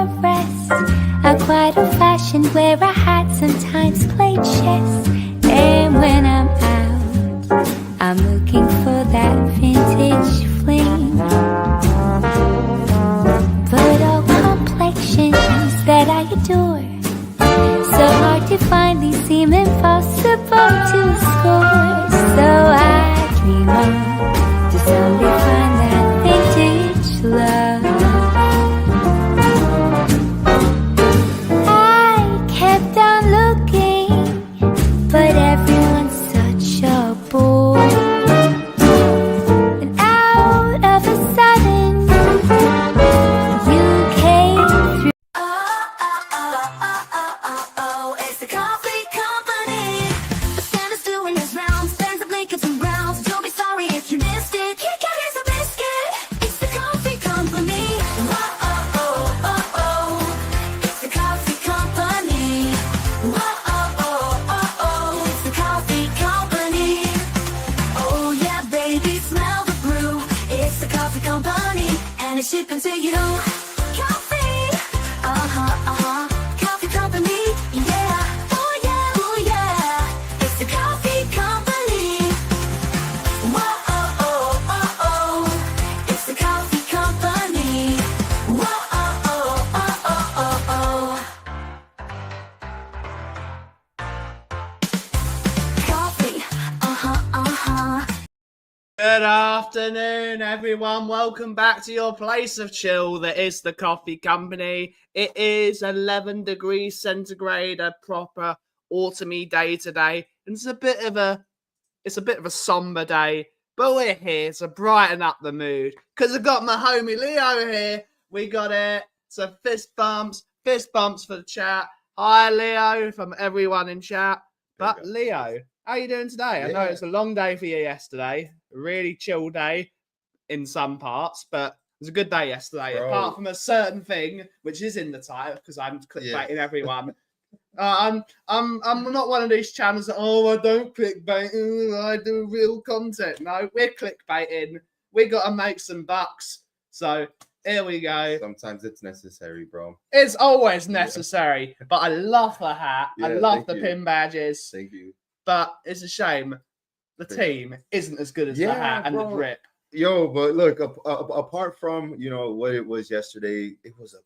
a rest. A quite old-fashioned where I had sometimes played chess. And when I'm out, I'm looking for that vintage fling. But all complexions that I adore, so hard to find, these seem impossible to score. So I dream on to someday find that vintage love. I kept on looking, but everyone's such a bore. And out of a sudden, you came through. It's the coffee company. The Santa's doing his rounds, spends the blankets and browns. Don't be sorry if you missed it. Kit Kat is a biscuit. It's the coffee company. It's the coffee company. It's the coffee company. Oh yeah, baby, smell the brew. It's the coffee company, and it's shipping to you. Coffee, coffee company, yeah, oh yeah, it's the coffee company. It's the coffee company. Coffee, Good afternoon, everyone. Welcome back to your place of chill. That is the Coffee Company. It is 11 degrees centigrade, a proper autumny day today, and it's a bit of a somber day, but we're here to brighten up the mood because I've got my homie Leo here. We got it. So fist bumps for the chat. Hi, Leo, from everyone in chat. But Leo, how you doing today? I know it's a long day for you yesterday. A really chill day in some parts, but it was a good day yesterday. Bro. Apart from a certain thing, which is in the title, because I'm clickbaiting everyone. I'm not one of these channels that, I don't clickbait, I do real content. No, we're clickbaiting. We got to make some bucks. So here we go. Sometimes it's necessary, bro. It's always necessary, but I love the hat. I Yeah, love thank the you. pin badges. Thank you. But it's a shame the team isn't as good as the Yeah, hat and the bro. drip. Yo, but look, apart from, what it was yesterday, it was a,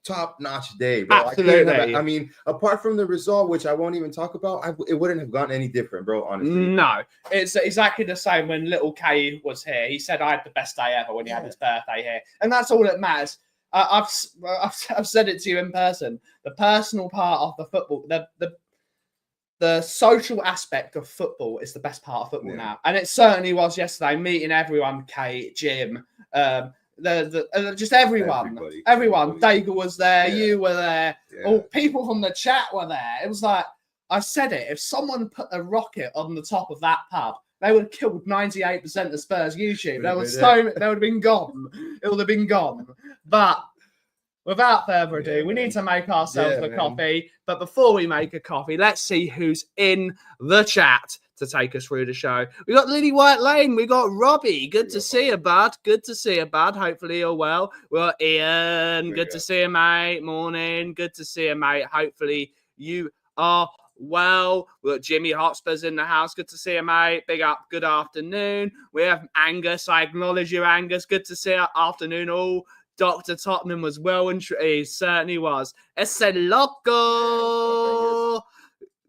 top-notch day, bro. Absolutely. I mean, apart from the result, which I won't even talk about, it wouldn't have gone any different, bro, honestly. No, it's exactly the same when little K was here. He said I had the best day ever when he had his birthday here. And that's all that matters. I've said it to you in person. The personal part of the football, the social aspect of football is the best part of football now. And it certainly was yesterday, meeting everyone, Kate, Jim, just everyone. Everyone. Daigle was there, you were there, all people from the chat were there. It was like, I said it, if someone put a rocket on the top of that pub, they would have killed 98% of Spurs YouTube. They would have been gone. It would have been gone. But without further ado, we need to make ourselves a coffee. But before we make a coffee, let's see who's in the chat to take us through the show. We got Lily White Lane. We got Robbie. Good to see you, bud. Good to see you, bud. Hopefully you're well. We got Ian. Good to see you, mate. Morning. Good to see you, mate. Hopefully you are well. We got Jimmy Hotspurs in the house. Good to see you, mate. Big up. Good afternoon. We have Angus. I acknowledge you, Angus. Good to see you. Afternoon all. Dr. Tottenham was well and he certainly was. Ese loco.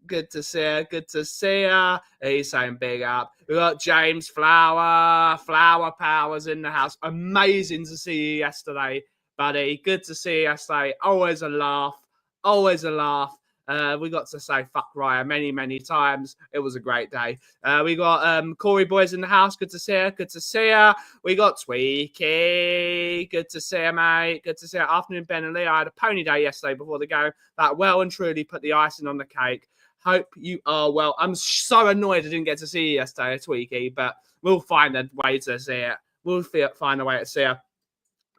Good to see her. Good to see her. He's saying big up. We got James Flower. Flower Powers in the house. Amazing to see you yesterday, buddy. Good to see you yesterday. Always a laugh. Always a laugh. We got to say fuck Raya many, many times. It was a great day. We got Corey Boys in the house. Good to see her. Good to see her. We got Tweaky. Good to see her, mate. Good to see her. Afternoon, Ben and Lee. I had a pony day yesterday before the game. That well and truly put the icing on the cake. Hope you are well. I'm so annoyed I didn't get to see you yesterday, Tweaky, but we'll find a way to see it. We'll find a way to see her.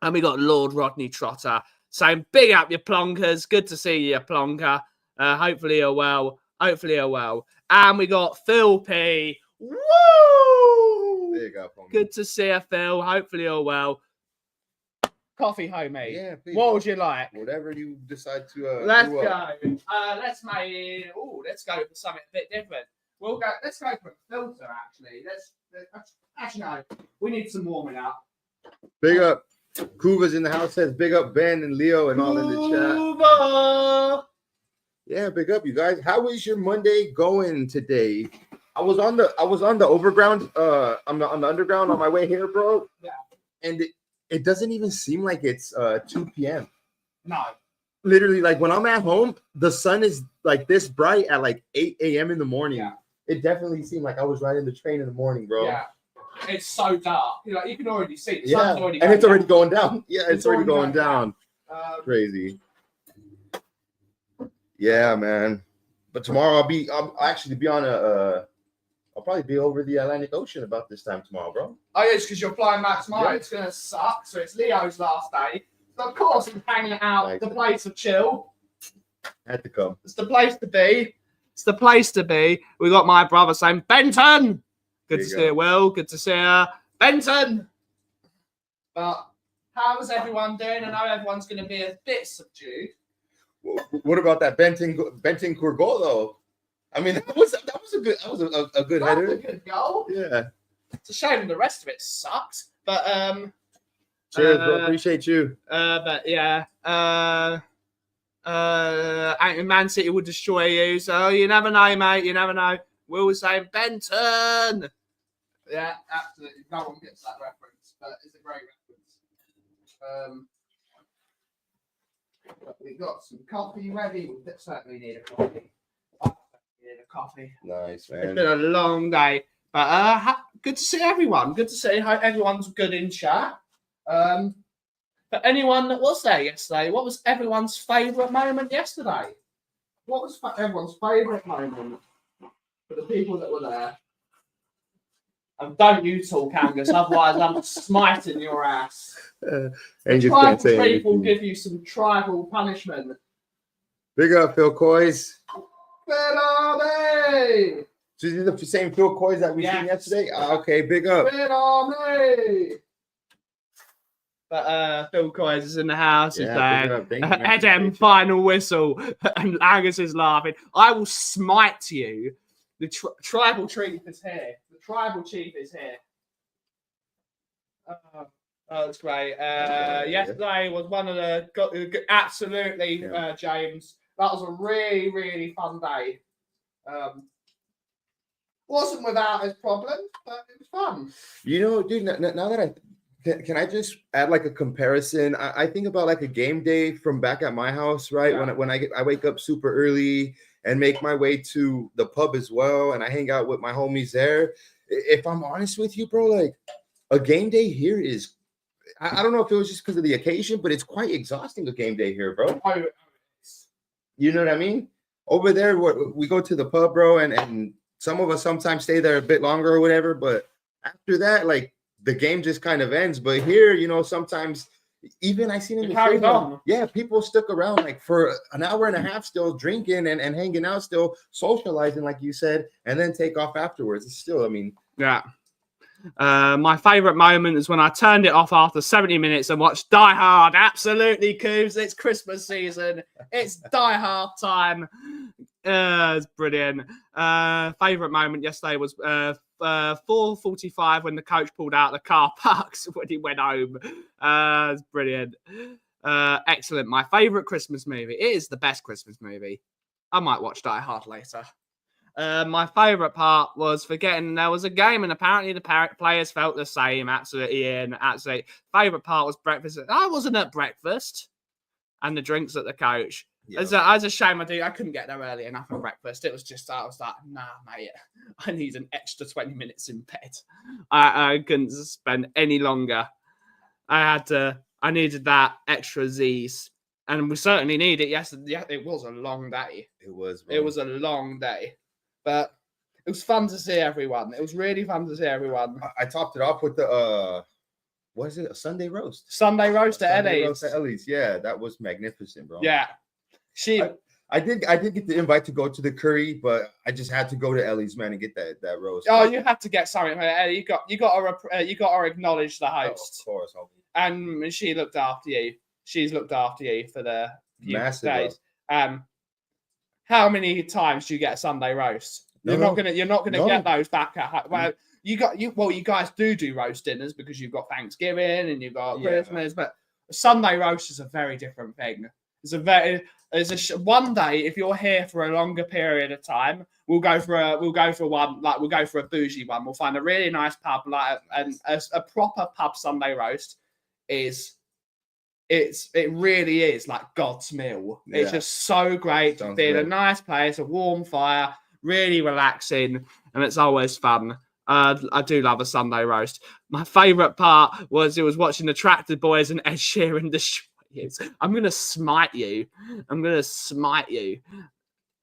And we got Lord Rodney Trotter saying, big up your plonkers. Good to see you, plonker. Hopefully you're well. Hopefully you're well. And we got Phil P. Woo! There you go, homie. Good to see you, Phil. Hopefully you're well. Coffee, homie. Yeah, please, What bro. would you like? Whatever you decide to. Let's do go. up. Let's go for something a bit different. Let's go for a filter. Actually no. We need some warming up. Big up. Kuva's in the house. Says big up Ben and Leo and all in the chat. Kuva! Yeah, big up, you guys. How is your Monday going today? I was on the overground, on the underground on my way here, bro. Yeah. And it doesn't even seem like it's 2 p.m. No. Literally, like when I'm at home, the sun is like this bright at like 8 a.m. in the morning. Yeah. It definitely seemed like I was riding the train in the morning, bro. Yeah. It's so dark. You can already see the Yeah, sun's already and it's going already going down. Yeah, it's already already going going down. Crazy. Yeah, man. But tomorrow I'll actually be on I'll probably be over the Atlantic Ocean about this time tomorrow, bro. Oh, yeah, it's because you're flying back tomorrow. Yeah. It's going to suck. So it's Leo's last day. So, of course, I'm hanging out. Nice. The place of chill. Had to come. It's the place to be. It's the place to be. We got my brother saying, Benton! Good There to you see go. you, Will. Good to see you. Benton! But how is everyone doing? I know everyone's going to be a bit subdued. What about that Benton Kurgol though? I mean, that was a good a good That's header. a good goal. Yeah. It's a shame the rest of it sucked. But Cheers, bro. Appreciate you. but yeah. Man City will destroy you. So you never know, mate. You never know. Will was saying Benton. Yeah, absolutely. No one gets that reference, but it's a great reference. But we got some coffee ready. We certainly need a coffee. Need a coffee. Nice, It's man. been a long day, but good to see everyone. Good to see how everyone's good in chat. For anyone that was there yesterday, what was everyone's favourite moment yesterday? What was everyone's favourite moment for the people that were there? And don't you talk, Angus, otherwise I'm smiting your ass. Angus Tribal can't say Chief will anything. give you some tribal punishment. Big up, Phil Coys. Philomene! So these are the same Phil Coys that we Yes. seen yesterday? Okay, big up. Philomene! But Phil Coys is in the house. He's Yeah, big there. up. Thank you, man. Edem, final whistle. And Angus is laughing. I will smite you. The tribal chief is here. The tribal chief is here. Oh, that's great. Yesterday was one of the absolutely, James. That was a really, really fun day. Wasn't without its problems, but it was fun. You know, dude, now that can I just add like a comparison? I think about like a game day from back at my house, right? Yeah. When I wake up super early and make my way to the pub as well, and I hang out with my homies there. If I'm honest with you, bro, like a game day here is, I don't know if it was just because of the occasion, but it's quite exhausting a game day here, bro. You know what I mean? Over there, we go to the pub, bro, and some of us sometimes stay there a bit longer or whatever, but after that, like, the game just kind of ends. But here, you know, sometimes even I seen in the carries stadium, on. yeah, people stuck around like for an hour and a half still drinking and hanging out, still socializing, like you said, and then take off afterwards. It's still, I mean, Yeah. My favourite moment is when I turned it off after 70 minutes and watched Die Hard. Absolutely, Coos. It's Christmas season. It's Die Hard time. It's brilliant. Favourite moment yesterday was 4:45 when the coach pulled out the car parks when he went home. It's brilliant. Excellent. My favourite Christmas movie. It is the best Christmas movie. I might watch Die Hard later. My favourite part was forgetting there was a game, and apparently the players felt the same. Absolutely, Ian. Absolutely. Favourite part was breakfast. I wasn't at breakfast, and the drinks at the coach. yeah. It's a shame I couldn't get there early enough for breakfast. It was just, I was like, nah, mate, I need an extra 20 minutes in bed. I couldn't spend any longer. I needed that extra Z's. And we certainly need it. Yes, it was a long day. it was, bro. It was a long day. But it was fun to see everyone. It was really fun to see everyone. I topped it off with the what is it? A Sunday roast. Sunday roast at Sunday Eddie's. roast at Ellie's. Yeah, that was magnificent, bro. Yeah. I did get the invite to go to the curry, but I just had to go to Ellie's, man, and get that roast. Oh, you had to get something. You got to acknowledge the Oh, host. of course. and she looked after you. She's looked after you for the few Massive, days. How many times do you get a Sunday roast? You're No. not gonna No. get those back at home. Well, you guys do roast dinners because you've got Thanksgiving and you've got Yeah. Christmas, but a Sunday roast is a very different thing. One day if you're here for a longer period of time, we'll go for a bougie one. We'll find a really nice pub, like a proper pub Sunday roast it really is like God's meal. Yeah. It's just so great to be in a nice place, a warm fire, really relaxing, and it's always fun. I do love a Sunday roast. My favourite part was watching the Tractor Boys and Ed Sheeran destroy you. I'm gonna smite you. You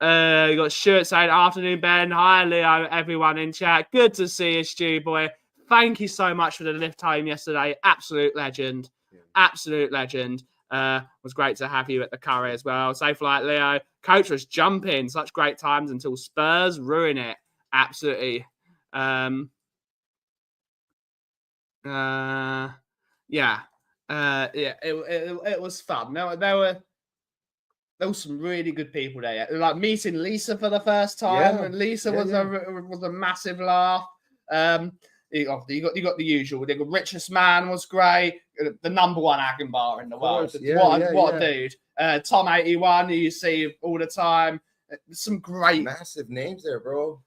got Stuart saying, "Afternoon, Ben. Hi, Leo. Everyone in chat. Good to see you, Stu boy. Thank you so much for the lift home yesterday. Absolute legend. Absolute legend. Was great to have you at the curry as well. Safe flight, Leo. Coach was jumping. Such great times until Spurs ruin it. Absolutely. It was fun. There were some really good people there. Like meeting Lisa for the first time, and Lisa was a massive laugh. You got the usual. The richest man was great. The number one Agon bar in the world. What a dude. Tom 81, who you see all the time. Some great massive names there, bro.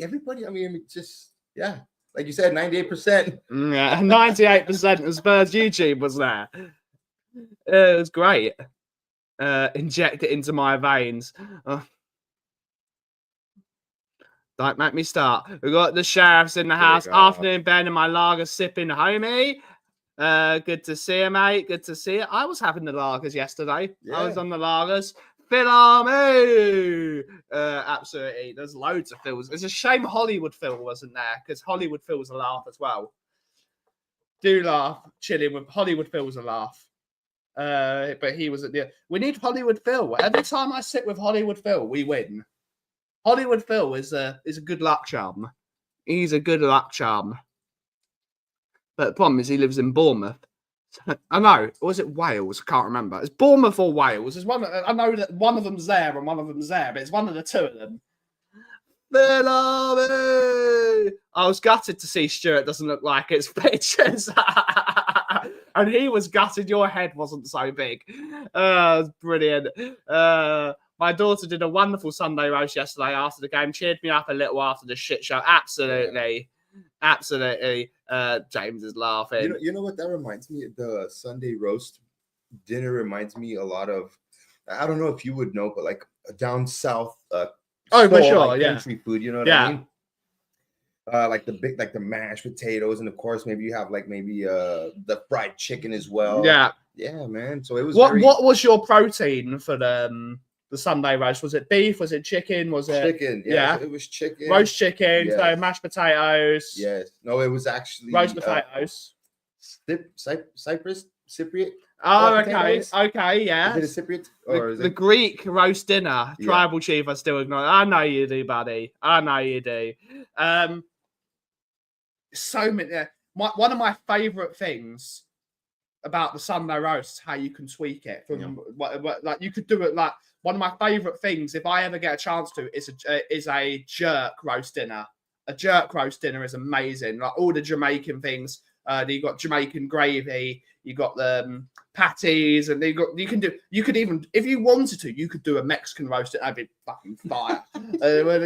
Everybody. I mean, just like you said, 98%. 98% of Spurs YouTube was there. It was great. Inject it into my veins. Don't make me start. We've got the sheriffs in the house. Afternoon, Ben, and my lager sipping, homie. Good to see you, mate. Good to see you. I was having the lagers yesterday. I was on the lagers. Phil Army. Absolutely. There's loads of Phils. It's a shame Hollywood Phil wasn't there because Hollywood Phil was a laugh as well. Do laugh. Chilling with Hollywood Phil was a laugh. But he was at the. We need Hollywood Phil. Every time I sit with Hollywood Phil, we win. Hollywood Phil is a good luck charm. He's a good luck charm. But the problem is he lives in Bournemouth. I know. Or was it Wales? I can't remember. It's Bournemouth or Wales. It's one. I know that one of them's there and one of them's there, but it's one of the two of them. I was gutted to see Stuart doesn't look like its pictures. And he was gutted your head wasn't so big. It was brilliant. My daughter did a wonderful Sunday roast yesterday after the game. Cheered me up a little after the shit show. Absolutely. Absolutely. James is laughing. You know what that reminds me of? The Sunday roast dinner reminds me a lot of, I don't know if you would know, but like down south for sure, like country food, you know what I mean? Like the mashed potatoes, and of course maybe you have like the fried chicken as well. Yeah, man. So it was what was your protein for the Sunday roast? Was it beef? Was it chicken? Was it chicken? Yeah, it was chicken. Roast chicken, so mashed potatoes. Yes. No, it was actually roast potatoes. Cypriot. Oh, okay. Okay, yeah. Is it a Cypriot? Or the Greek roast dinner. Tribal chief, I still ignore. I know you do, buddy. I know you do. So many. One of my favorite things about the Sunday roast is how you can tweak it. Like you could do it like one of my favorite things. If I ever get a chance to, is a jerk roast dinner. A jerk roast dinner is amazing. Like all the Jamaican things. You got Jamaican gravy. You got the patties, and you could even, if you wanted to, you could do a Mexican roast. That'd be fucking fire.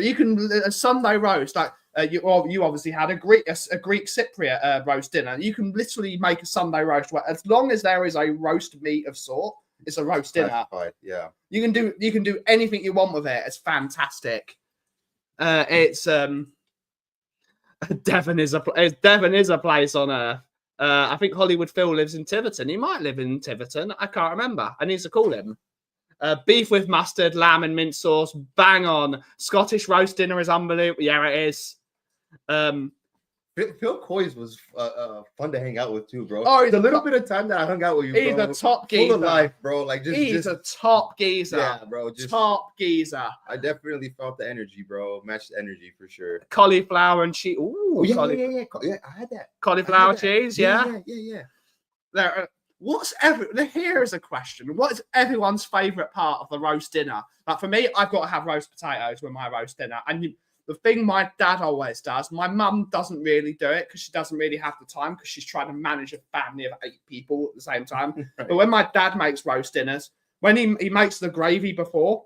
You can a Sunday roast like. You obviously had a Greek Cypriot roast dinner. You can literally make a Sunday roast where, as long as there is a roast meat of sort, it's a roast dinner. Yeah, you can do anything you want with it. It's fantastic. It's Devon is a place on earth. I think Hollywood Phil lives in Tiverton. He might live in Tiverton. I can't remember. I need to call him. Beef with mustard, lamb and mint sauce, bang on. Scottish roast dinner is unbelievable. Yeah, it is. Phil Coys was fun to hang out with too, bro. Oh, he's a little bit of time that I hung out with you, he's bro. a top geezer. Full of life, bro. Like he's a top geezer. Yeah, bro. Top geezer. I definitely felt the energy, bro. Matched the energy for sure. Cauliflower and cheese. Ooh, yeah. I had that. Cauliflower cheese, yeah. Here is a question. What is everyone's favourite part of the roast dinner? Like for me, I've got to have roast potatoes with my roast dinner. And the thing my dad always does, my mum doesn't really do it because she doesn't really have the time because she's trying to manage a family of 8 people at the same time. Right. But when my dad makes roast dinners, when he makes the gravy before,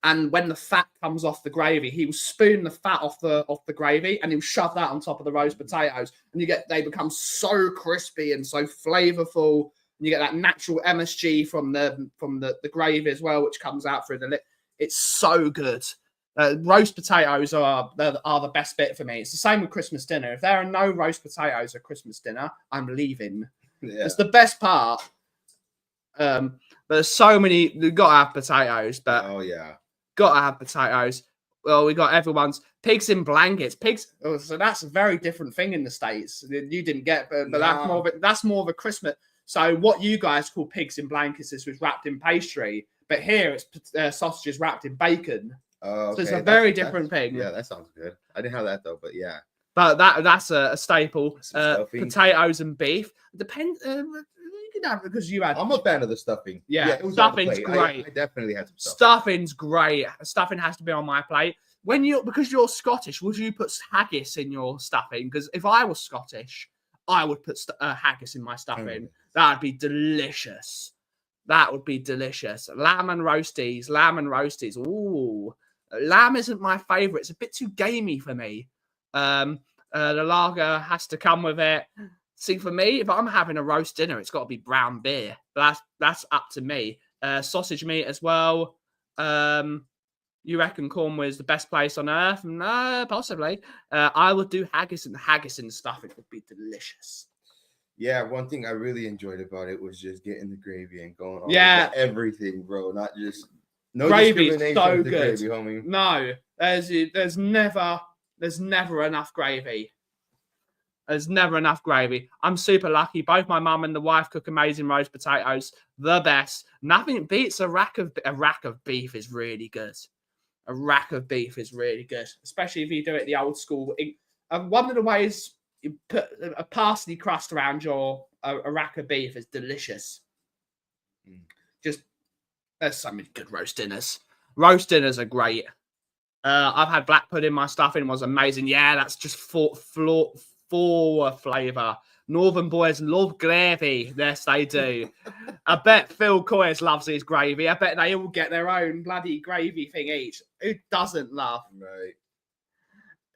and when the fat comes off the gravy, he will spoon the fat off the gravy and he'll shove that on top of the roast potatoes. And they become so crispy and so flavorful. And you get that natural MSG from the gravy as well, which comes out through the lip. It's so good. Roast potatoes are the best bit for me. It's the same with Christmas dinner. If there are no roast potatoes at Christmas dinner, I'm leaving. Yeah. It's the best part. There's so many. You've got to have potatoes, but Oh yeah. Got to have potatoes. Well, we got everyone's pigs in blankets. Pigs. Oh, so that's a very different thing in the States. You didn't get, but No. that's more of a Christmas. So what you guys call pigs in blankets is wrapped in pastry, but here it's sausages wrapped in bacon. Oh, So it's okay. a very different thing. Yeah, that sounds good. I didn't have that though, but yeah. But that's a staple. Some stuffing. Potatoes and beef. Depends. You can have it because you had. I'm a fan of the stuffing. Yeah, it was on the stuffing's plate. great. I definitely had some stuffing. Stuffing's great. Stuffing has to be on my plate. Because you're Scottish, would you put haggis in your stuffing? Because if I was Scottish, I would put haggis in my stuffing. That'd be delicious. That would be delicious. Lamb and roasties. Ooh, lamb isn't my favorite. It's a bit too gamey for me. The lager has to come with it. See, for me, if I'm having a roast dinner, it's got to be brown beer. But that's up to me. Sausage meat as well. You reckon Cornwall is the best place on earth? No, possibly. I would do haggis and stuff. It would be delicious. Yeah, one thing I really enjoyed about it was just getting the gravy and going on Yeah. with everything, bro. Not just no Gravy's discrimination so with the good. gravy, homie. No, there's never enough gravy. There's never enough gravy. I'm super lucky. Both my mum and the wife cook amazing roast potatoes. The best. Nothing beats a rack of beef is really good. A rack of beef is really good, especially if you do it the old school. One of the ways you put a parsley crust around a rack of beef is delicious. Just there's so many good roast dinners. Roast dinners are great. I've had black pudding. My stuffing was amazing. Yeah, that's just full flavour. Northern boys love gravy. Yes, they do. I bet Phil Coyers loves his gravy. I bet they all get their own bloody gravy thing each. Who doesn't love? Right.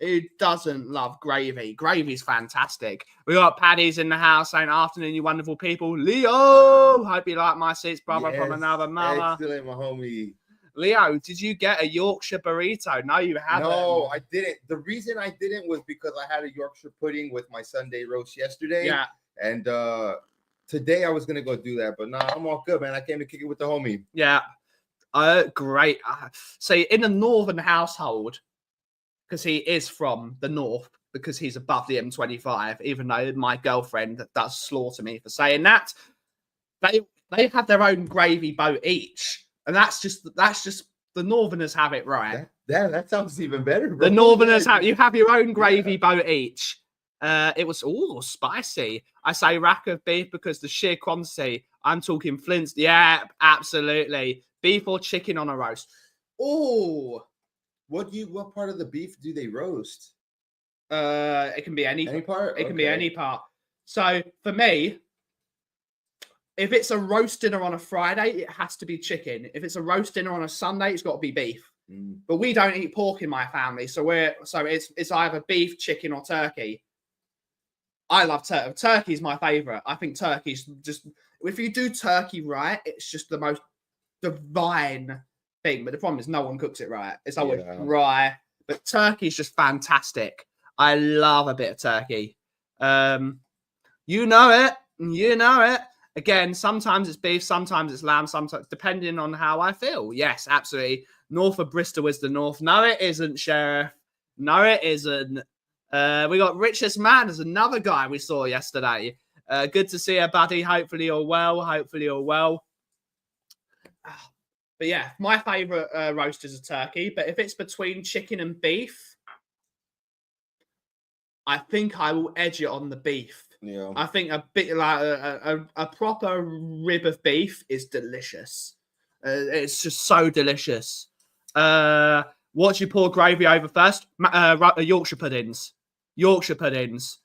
Who doesn't love gravy? Gravy's fantastic. We got Paddy's in the house saying, "Afternoon, you wonderful people." Leo, hope you like my seats, brother from another mother. Excellent, my homie. Leo, did you get a Yorkshire burrito? No, you haven't. No, I didn't. The reason I didn't was because I had a Yorkshire pudding with my Sunday roast yesterday. Yeah. And today I was gonna go do that, but nah, I'm all good, man. I came to kick it with the homie. Yeah. Great. See, in a northern household, because he is from the north, because he's above the M25, even though my girlfriend does slaughter me for saying that, they have their own gravy boat each. And that's just the Northerners have it right. That sounds even better, bro. The Northerners you have your own gravy boat each. It was spicy. I say rack of beef because the sheer quantity. I'm talking flints. Yeah, absolutely. Beef or chicken on a roast. Oh, What part of the beef do they roast? It can be any part. It can be any part. So for me, if it's a roast dinner on a Friday, it has to be chicken. If it's a roast dinner on a Sunday, it's got to be beef. But we don't eat pork in my family, so it's either beef, chicken, or turkey. I love turkey. Turkey's my favorite. I think turkey's just, if you do turkey right, it's just the most divine thing. But the problem is no one cooks it right. It's always dry. But turkey's just fantastic. I love a bit of turkey. You know it. Again, sometimes it's beef, sometimes it's lamb, sometimes depending on how I feel. Yes, absolutely. North of Bristol is the north. No, it isn't, Sheriff. No, it isn't. We got Richest Man as another guy we saw yesterday. Good to see you, buddy. Hopefully you're well. But yeah, my favourite roast is a turkey. But if it's between chicken and beef, I think I will edge it on the beef. Yeah. I think a bit like a proper rib of beef is delicious. It's just so delicious. What do you pour gravy over first? Yorkshire puddings. Yorkshire puddings.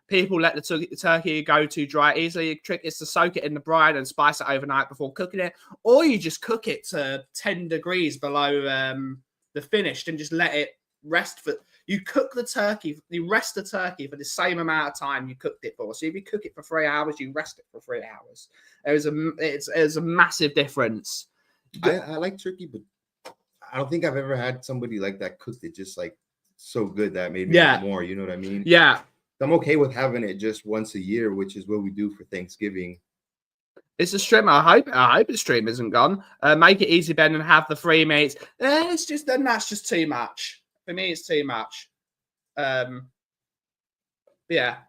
People let the turkey go too dry easily. The trick is to soak it in the brine and spice it overnight before cooking it, or you just cook it to 10 degrees below the finished and just let it rest for. You cook the turkey, you rest the turkey for the same amount of time you cooked it for. So if you cook it for 3 hours, you rest it for 3 hours. There's a massive difference. I like turkey, but I don't think I've ever had somebody like that cooked it just like so good that made me want more. You know what I mean? Yeah. I'm okay with having it just once a year, which is what we do for Thanksgiving. It's a stream. I hope the stream isn't gone. Make it easy, Ben, and have the 3 meats. It's just that's just too much. For me, it's too much. Yeah,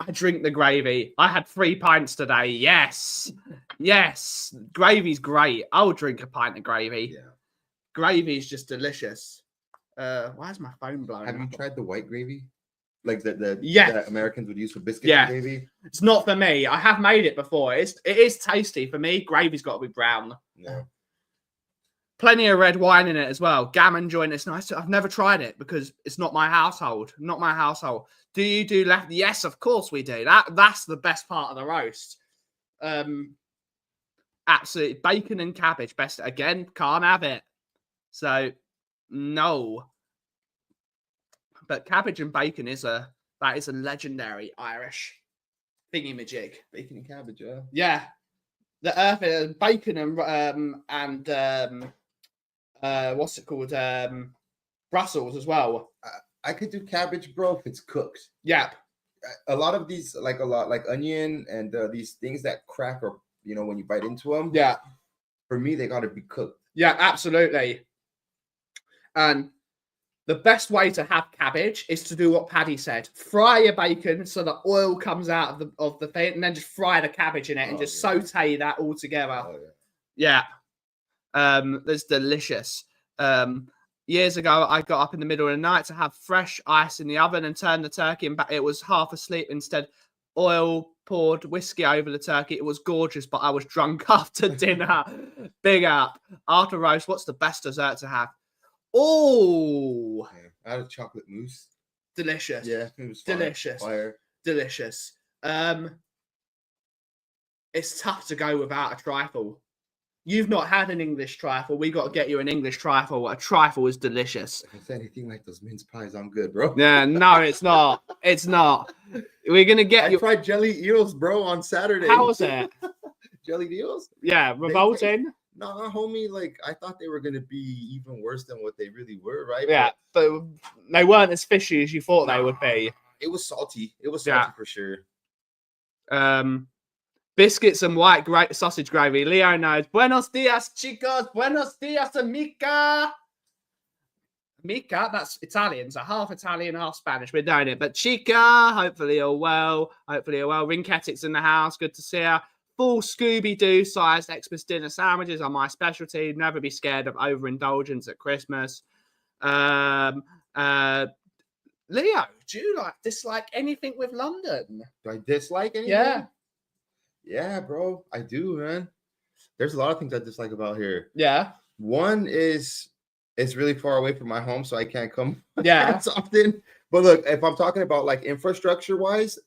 I drink the gravy. I had 3 pints today. Yes. Gravy's great. I'll drink a pint of gravy. Yeah. Gravy is just delicious. Why is my phone blowing? Have you up? tried the white gravy? Like that Americans would use for biscuits Yeah. and gravy? It's not for me. I have made it before. It is tasty. For me, gravy's got to be brown. No. Plenty of red wine in it as well. Gammon joint. It's nice. I've never tried it because it's not my household. Not my household. Do you do left? Yes, of course we do. That's the best part of the roast. Absolutely. Bacon and cabbage. Best. Again, can't have it. So, no. But cabbage and bacon is a legendary Irish thingy-majig. Bacon and cabbage, yeah. Yeah. The earth bacon and what's it called? Brussels as well. I could do cabbage, bro, if it's cooked. Yeah. A lot of these, like onion and these things that crack or when you bite into them. Yeah. For me, they got to be cooked. Yeah, absolutely. And the best way to have cabbage is to do what Paddy said: fry your bacon so the oil comes out of the thing, and then just fry the cabbage in it and just saute that all together. Oh, yeah. That's delicious. Years ago, I got up in the middle of the night to have fresh ice in the oven and turn the turkey, and it was half asleep. Instead, oil poured whiskey over the turkey. It was gorgeous, but I was drunk after dinner. Big up. After roast, what's the best dessert to have? Oh, I had a chocolate mousse. Delicious. Yeah, it was delicious. Fire. Delicious. It's tough to go without a trifle. You've not had an English trifle. We got to get you an English trifle. A trifle is delicious. If it's anything like those mince pies, I'm good, bro. Yeah, no, it's not. It's not. We're gonna get you. I tried jelly eels, bro, on Saturday. How was it? Jelly eels? Yeah, revolting. No, homie, like I thought they were gonna be even worse than what they really were, right? Yeah, but they weren't as fishy as you thought they would be. It was salty. It was salty for sure. Biscuits and white sausage gravy. Leo knows. Buenos dias, chicos. Buenos dias, amica. Mika, that's Italian, so half Italian, half Spanish. We're doing it. But Chica, hopefully all well. Rinketic's in the house. Good to see her. Full Scooby-Doo sized Xmas dinner sandwiches are my specialty. Never be scared of overindulgence at Christmas. Leo, do you dislike anything with London? Do I dislike anything? Yeah. Yeah, bro. I do, man. There's a lot of things I dislike about here. Yeah. One is it's really far away from my home, so I can't come as often. But look, if I'm talking about like infrastructure wise,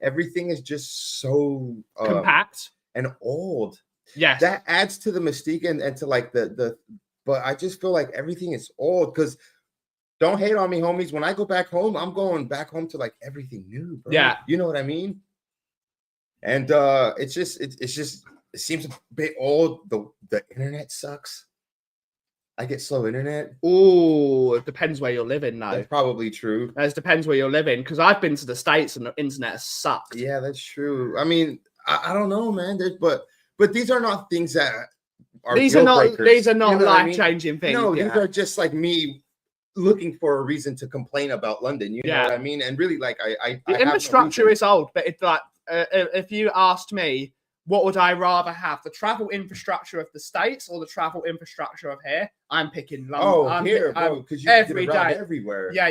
everything is just so compact and old. Yes. That adds to the mystique and to like the but I just feel like everything is old because don't hate on me, homies. When I go back home, I'm going back home to like everything new, bro. Yeah. You know what I mean? And it seems a bit old. The internet sucks. I get slow internet. Oh, it depends where you're living, though. That's probably true. It depends where you're living, because I've been to the States and the internet sucks. Yeah, that's true. I mean, I don't know, man. But these are not things that are these are not you know life-changing things. No, these are just like me looking for a reason to complain about London. You know what I mean? And really, like, the infrastructure is old, but it's like if you asked me, what would I rather have? The travel infrastructure of the States or the travel infrastructure of here? I'm picking London. Oh, here, bro, because you every day, everywhere. Yeah,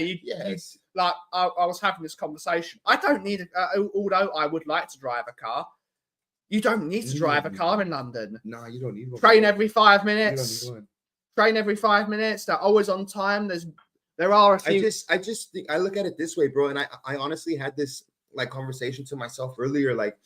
like I was having this conversation. I don't need, although I would like to drive a car. You don't need to drive a car in London. No, you don't need one. Train every 5 You don't minutes. need one. Train every 5 minutes. They're always on time. There are a few. I just think I look at it this way, bro. And I honestly had this like conversation to myself earlier. Like,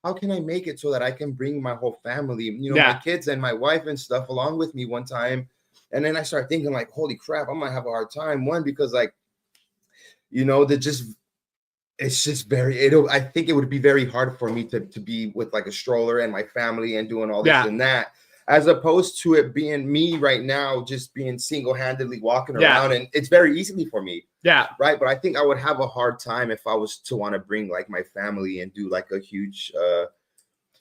how can I make it so that I can bring my whole family, my kids and my wife and stuff along with me one time? And then I start thinking like, holy crap, I might have a hard time. One, because like, it's just I think it would be very hard for me to be with like a stroller and my family and doing all this and that, as opposed to it being me right now, just being single-handedly walking around, and it's very easily for me. Yeah. Right. But I think I would have a hard time if I was to want to bring like my family and do like a huge,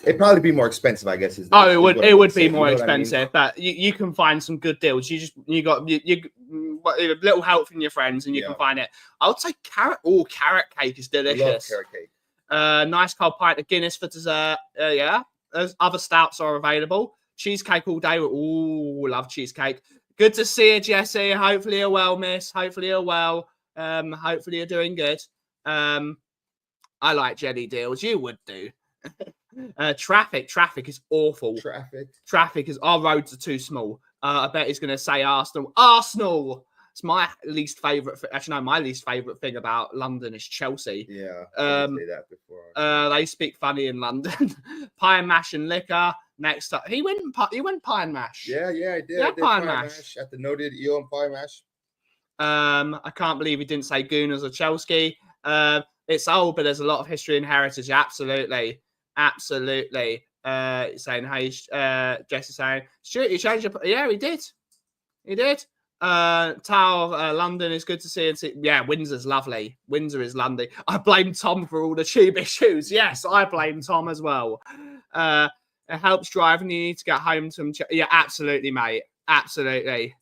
it'd probably be more expensive, I guess. It would be more expensive, but you can find some good deals. You got a little help from your friends, and you can find it. I would say carrot cake is delicious. Love carrot cake. Nice cold pint of Guinness for dessert. There's other stouts are available. Cheesecake all day. Love cheesecake. Good to see you, Jesse. Hopefully you're well, miss. Hopefully you're well. Hopefully you're doing good. I like jelly deals. You would do. Traffic is awful. Traffic is, our roads are too small. I bet he's going to say Arsenal. It's my least favorite. Actually, no, my least favorite thing about London is Chelsea. Yeah, I did say that before. They speak funny in London. Pie and mash and liquor. Next up, he went pie and mash. Yeah, I did. Yeah, I did pie and mash at the noted eel and pie mash. I can't believe he didn't say Gooners or Chelsea. It's old, but there's a lot of history and heritage. Absolutely. Saying, hey, Jesse saying, Stuart, you changed your... Yeah, he did. Tower of London is good to see. Yeah, Windsor's lovely. Windsor is lovely. I blame Tom for all the tube issues. Yes, I blame Tom as well. It helps driving. You need to get home to him. Yeah, absolutely, mate. Absolutely.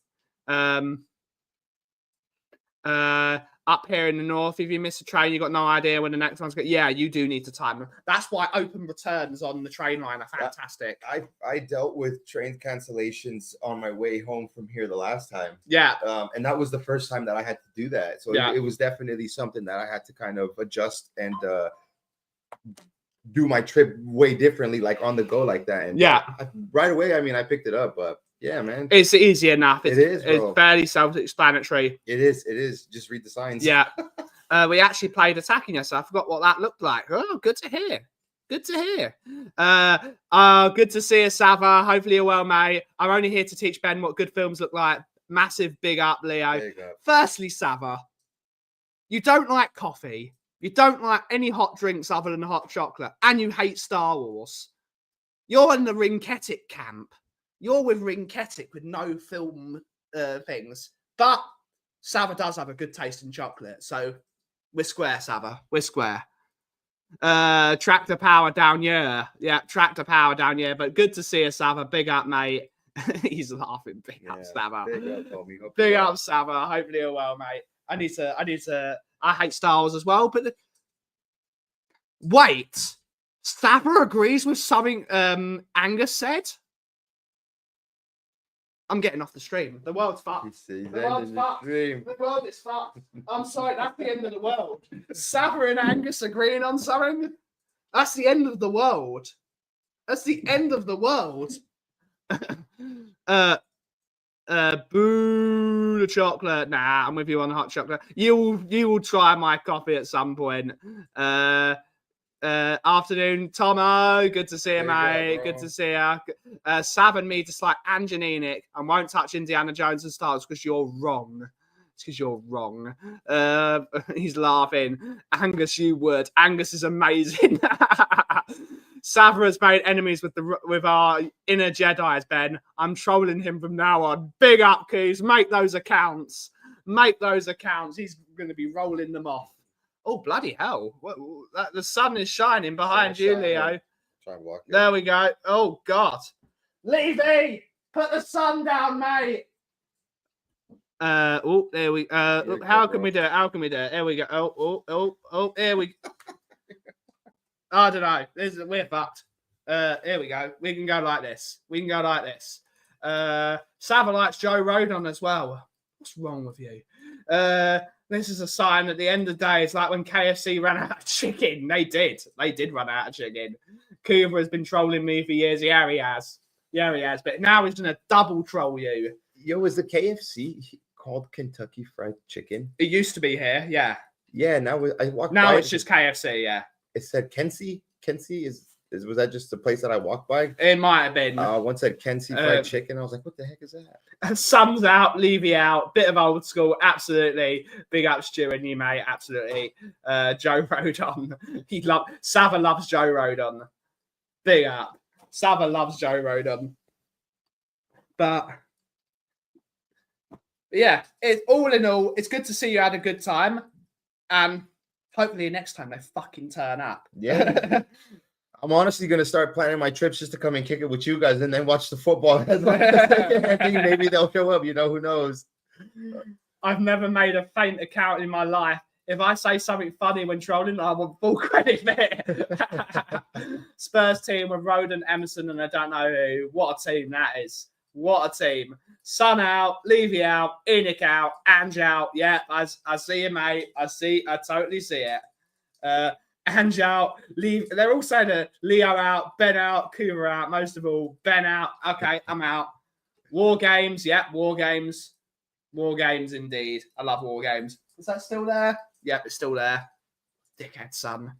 Up here in the north, if you miss a train, you got no idea when the next one's going. Yeah, you do need to time them. That's why open returns on the train line are fantastic. I dealt with train cancellations on my way home from here the last time. Yeah. And that was the first time that I had to do that. So it was definitely something that I had to kind of adjust and do my trip way differently, like on the go like that. And right away, I mean, I picked it up, but yeah, man. It's easy enough. It's bro. Fairly self-explanatory. It is. Just read the signs. Yeah. We actually played attacking us. I forgot what that looked like. Oh, good to hear. Good to see you, Sava. Hopefully you're well, mate. I'm only here to teach Ben what good films look like. Massive big up, Leo. Big up. Firstly, Sava, you don't like coffee. You don't like any hot drinks other than hot chocolate. And you hate Star Wars. You're in the Rinketic camp. You're with Rinketic with no film things. But Sava does have a good taste in chocolate. So we're square, Sava. We're square. Tractor power down here. Yeah, tractor power down here. But good to see you, Sava. Big up, mate. He's laughing. Big up, Sava. Big up, homie. Big up, Sava. Hopefully you're well, mate. I hate Star Wars as well, but wait, Sava agrees with something Angus said? I'm getting off the stream. The world's fucked. The world's fucked. The world is fucked. I'm sorry, that's the end of the world. Sava and Angus agreeing on something? That's the end of the world. That's the end of the world. Boo the chocolate. Nah, I'm with you on the hot chocolate. You will try my coffee at some point. Afternoon, Tomo. Good to see you, mate. Good to see you. Sav and me dislike Angelinic and won't touch Indiana Jones and Star Wars because you're wrong. It's because you're wrong. He's laughing. Angus, you would. Angus is amazing. Sava has made enemies with our inner Jedis, Ben. I'm trolling him from now on. Big up, Keys. Make those accounts. He's going to be rolling them off. Oh, bloody hell. The sun is shining behind you, Leo. Try and walk there we go. Oh, God. Levy, put the sun down, mate. There we look, how can we do it? There we go. Oh, there we go. I don't know. We're fucked. Here we go. We can go like this. Sava likes Joe Rodon as well. What's wrong with you? This is a sign at the end of the day. It's like when KFC ran out of chicken. They did run out of chicken. Coover has been trolling me for years. Yeah, he has. But now he's going to double troll you. Yo, is the KFC called Kentucky Fried Chicken? It used to be here. Yeah. Yeah, now I walked Now by. it's just KFC. Yeah. It said Kenzie. Kenzie was that just the place that I walked by? It might have been. One said Kenzie Fried Chicken. I was like, what the heck is that? Sums out, Levy out, bit of old school, absolutely. Big up Stu and you, mate, absolutely. Joe Rodon, Sava loves Joe Rodon. Big up. Sava loves Joe Rodon. But yeah, all in all, it's good to see you had a good time. And hopefully next time they fucking turn up. Yeah. I'm honestly going to start planning my trips just to come and kick it with you guys and then watch the football. I think maybe they'll show up. Who knows? I've never made a faint account in my life. If I say something funny when trolling, I want full credit for it. Spurs team with Roden, Emerson, and I don't know who. What a team that is. What a team. Son out, Levy out, Enoch out, Ange out. Yeah, I see you, mate. I totally see it. Ange out, they're all saying Leo out, Ben out, Coover out, most of all, Ben out. Okay, I'm out. War games, war games. War games indeed. I love war games. Is that still there? Yep, it's still there. Dickhead son.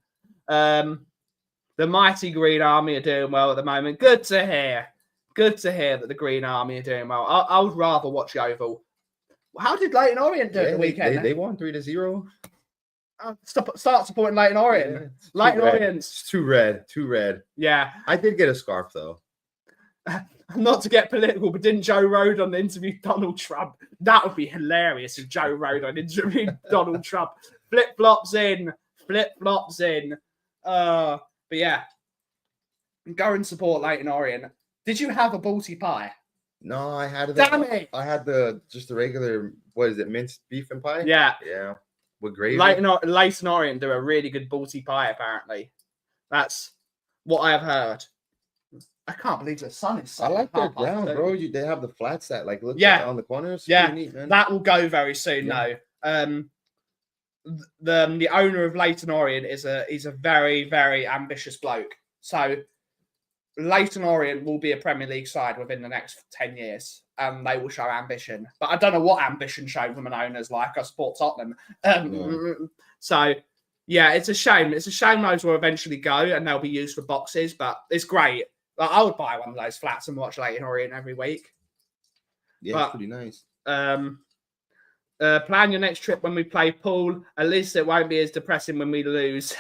The mighty Green Army are doing well at the moment. Good to hear. Good to hear that the Green Army are doing well. I would rather watch Yeovil. How did Leighton Orient do at the weekend? They won 3-0. Start supporting Leighton Orient. Yeah, Leighton Orient's too red. Yeah. I did get a scarf though. Not to get political, but didn't Joe Rodon interview Donald Trump? That would be hilarious if Joe Rodon interviewed Donald Trump. Flip-flops in. But yeah. Go and support Leighton Orient. Did you have a balti pie? No, I had Damn it! I had just the regular, what is it, minced beef and pie? Yeah. Yeah. With gravy. Leighton Orient do a really good balti pie, apparently. That's what I have heard. I can't believe the sun is so I like their ground, bro. They have the flats that look on the corners. Yeah, neat, man. that will go very soon, though. The owner of Leighton Orient is a very, very ambitious bloke. So Leighton Orient will be a Premier League side within the next 10 years. They will show ambition. But I don't know what ambition shown from an owner's like. I support Tottenham. So, yeah, it's a shame. It's a shame those will eventually go and they'll be used for boxes, but it's great. Like, I would buy one of those flats and watch Leighton Orient every week. Yeah, it's pretty nice. Plan your next trip when we play pool. At least it won't be as depressing when we lose.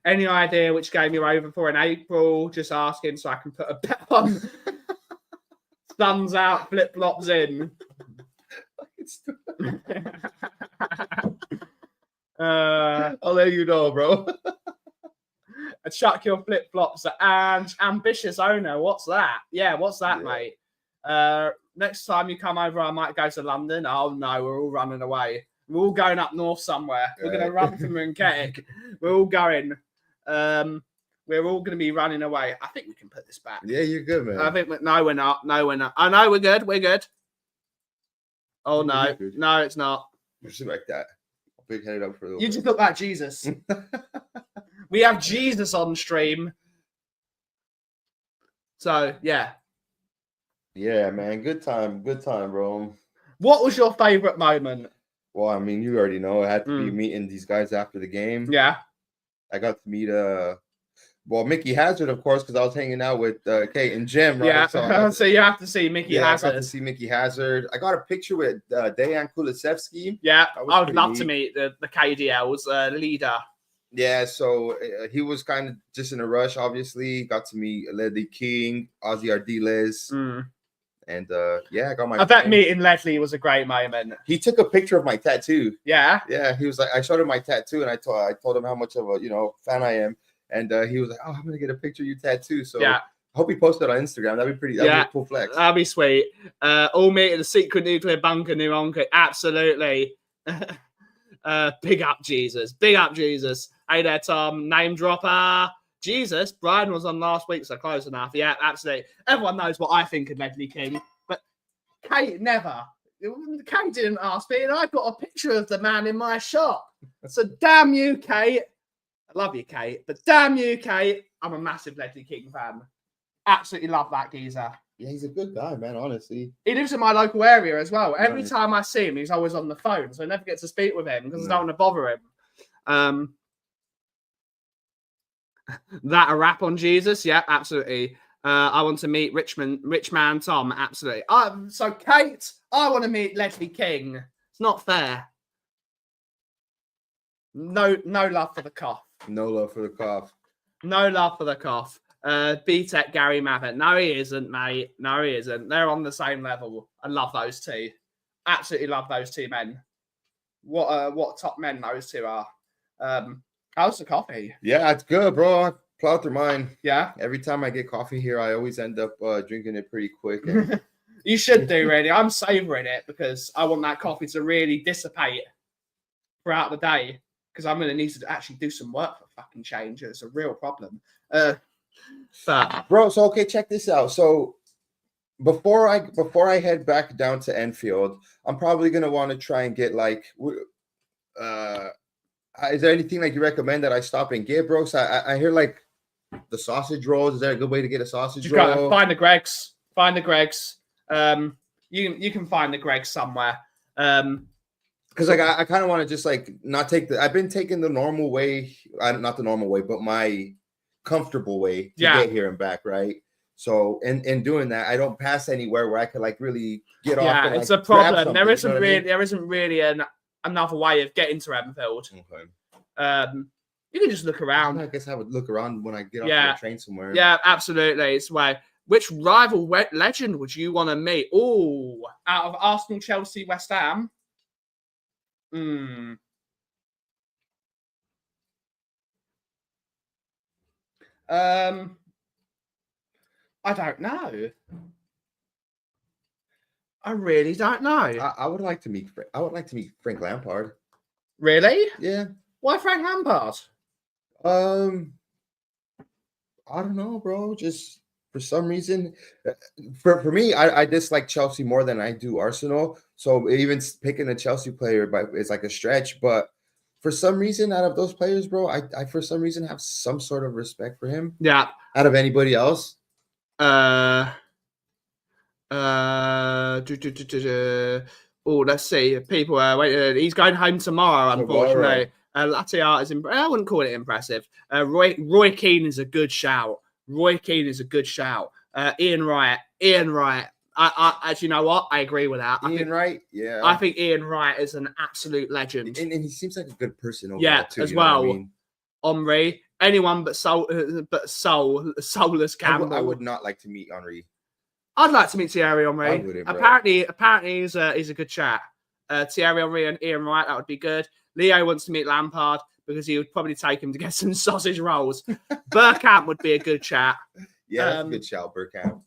Any idea which game you're over for in April? Just asking so I can put a bet on. Thumbs out, flip-flops in. I'll let you know, bro. Chuck your flip-flops and ambitious owner. What's that? Yeah, what's that, mate? Next time you come over, I might go to London. Oh, no, we're all running away. We're all going up north somewhere. We're going to run from Runketic. We're all going. We're all going to be running away. I think we can put this back. Yeah, you're good, man. I think no, we're not. No, we're not. I know we're good. We're good. Oh no, no, it's not. Just like that. Big headed up for a little You bit. just look like Jesus. We have Jesus on stream. So yeah. Yeah, man. Good time, bro. What was your favorite moment? Well, I mean, you already know. I had to be meeting these guys after the game. Yeah. I got to meet Mickey Hazard, of course, because I was hanging out with Kate and Jim, right? Yeah, so you have to see Mickey Hazard. I got to see Mickey Hazard. I got a picture with Dejan Kulusevski. Yeah, I would love to meet the KDL's leader. Yeah, so he was kind of just in a rush, obviously. Got to meet Ledley King, Ozzy Ardiles. And I got my. I bet meeting Ledley was a great moment. He took a picture of my tattoo. Yeah. Yeah, he was like, I showed him my tattoo, and I told him how much of a fan I am, and he was like, "Oh, I'm gonna get a picture of your tattoo." So yeah, I hope he posted on Instagram. That'd be pretty. That'd be a cool flex. That'd be sweet. All meet at the secret nuclear bunker, New Onka. Absolutely. Big up Jesus. Big up Jesus. Hey there, Tom. Name dropper. Jesus, Brian was on last week, so close enough. Yeah, absolutely. Everyone knows what I think of Ledley King, but Kate never. Kate didn't ask me, and I got a picture of the man in my shop. So damn you, Kate. I love you, Kate, but damn you, Kate. I'm a massive Ledley King fan. Absolutely love that geezer. Yeah, he's a good guy, man. Honestly, He lives in my local area as well. Every Right. time I see him, he's always on the phone, so I never get to speak with him because I don't want to bother him. That a rap on Jesus? Yeah, absolutely. I want to meet Rich Man Tom. Absolutely. So Kate, I want to meet Ledley King. It's not fair. No love for the cough. no love for the cough. No love for the cough. BTEC Gary Mavitt. No, he isn't, mate. No, he isn't. They're on the same level. I love those two. Absolutely love those two men. What top men those two are. How's the coffee? Yeah, it's good, bro. I plowed through mine. Yeah. Every time I get coffee here, I always end up drinking it pretty quick. And You should do, really. I'm savouring it because I want that coffee to really dissipate throughout the day because I'm going to need to actually do some work for fucking change. It's a real problem. But bro, so okay, check this out. So before I head back down to Enfield, I'm probably gonna want to try and get like is there anything like you recommend that I stop and get, bro? So I hear like the sausage rolls. Is there a good way to get a sausage just gotta roll? find the Greg's. Find the Greg's. You can find the Greg's somewhere. Because like I kind of want to just like not take I've been taking the normal way, not the normal way, but my comfortable way to get here and back, right? So in doing that, I don't pass anywhere where I could like really get off. Yeah, and, it's like, a problem. grab There something, isn't really another way of getting to Enfield. Okay. You can just look around. I guess I would look around when I get off Yeah. the train somewhere. Yeah, absolutely. It's the way. Which rival legend would you want to meet? Oh, out of Arsenal, Chelsea, West Ham. I don't know. I really don't know. I would like to meet. I would like to meet Frank Lampard. Really? Yeah. Why Frank Lampard? I don't know, bro. Just for some reason, for me, I dislike Chelsea more than I do Arsenal. So even picking a Chelsea player is like a stretch. But for some reason, out of those players, bro, I for some reason have some sort of respect for him. Yeah. Out of anybody else. Oh, let's see. People, wait. He's going home tomorrow. Unfortunately, latte art is. I wouldn't call it impressive. Roy Keane is a good shout. Ian Wright. I actually, you know what? I agree with that. Ian Wright. Yeah. I think Ian Wright is an absolute legend. And he seems like a good person overall, too. As you know what I well. mean? Henri. Anyone but soulless Campbell. I would not like to meet Henri. I'd like to meet Thierry Henry. I wouldn't, bro. Apparently he's a good chat. Thierry Henry and Ian Wright, that would be good. Leo wants to meet Lampard because he would probably take him to get some sausage rolls. Burkamp would be a good chat. Yeah, that's a good shout, Burkamp.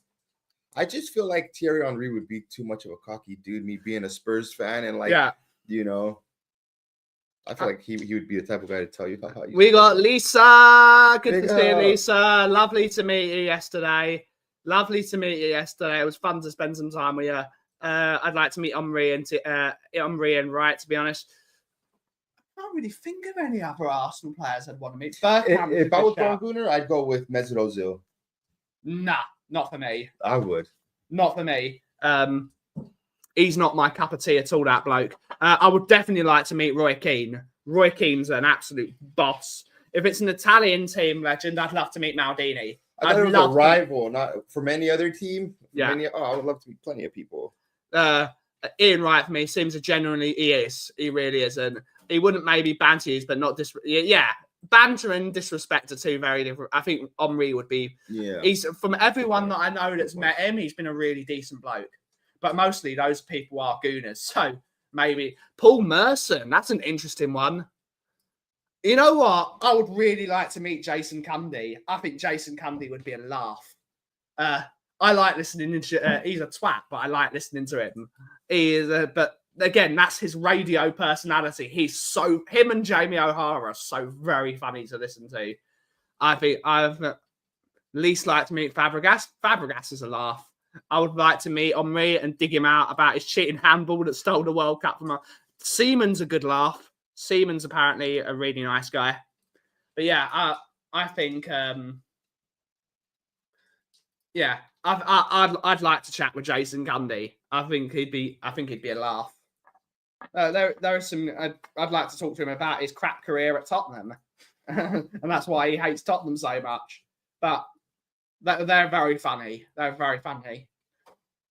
I just feel like Thierry Henry would be too much of a cocky dude, me being a Spurs fan and like, you know, I feel like he would be the type of guy to tell you about how you. We got Lisa. Good to see you, Lisa. Lovely to meet you yesterday. It was fun to spend some time with you. I'd like to meet Henry and Wright, to be honest. I can't really think of any other Arsenal players I'd want to meet. Burkamp If I was Paul Gunnar, I'd go with Mesut Ozil. Nah, not for me. I would. Not for me. He's not my cup of tea at all, that bloke. I would definitely like to meet Roy Keane. Roy Keane's an absolute boss. If it's an Italian team legend, I'd love to meet Maldini. I thought it was a rival, not from any other team. Yeah. I would love to meet plenty of people. Ian Wright for me seems to genuinely he is. He really is. And he wouldn't maybe banter you, but not banter and disrespect are two very different. I think Henry would be. Yeah. He's from everyone that I know that's met him, he's been a really decent bloke. But mostly those people are gooners. So maybe Paul Merson. That's an interesting one. You know what? I would really like to meet Jason Cundy. I think Jason Cundy would be a laugh. I like listening to. He's a twat, but I like listening to him. He is, but again, that's his radio personality. Him and Jamie O'Hara are so very funny to listen to. I think I've least like to meet Fabregas. Fabregas is a laugh. I would like to meet Henry and dig him out about his cheating handball that stole the World Cup from us. Seaman's a good laugh. Seaman's apparently a really nice guy. But yeah, I think yeah, I'd like to chat with Jason Gundy. I think he'd be a laugh. There are some. I'd like to talk to him about his crap career at Tottenham, and that's why he hates Tottenham so much. But they're very funny. They're very funny.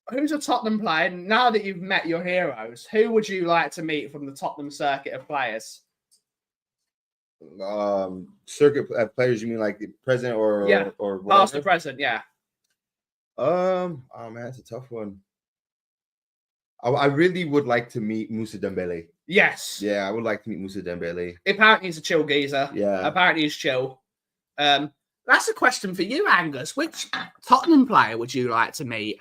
Who's a Tottenham player? Now that you've met your heroes, who would you like to meet from the Tottenham circuit of players? Circuit players, you mean like the president or or whatever? Past or present, yeah. Oh man, that's a tough one. I really would like to meet Moussa Dembele. Yes. Yeah, I would like to meet Moussa Dembele. Apparently he's a chill geezer. Yeah. Apparently he's chill. That's a question for you, Angus. Which Tottenham player would you like to meet?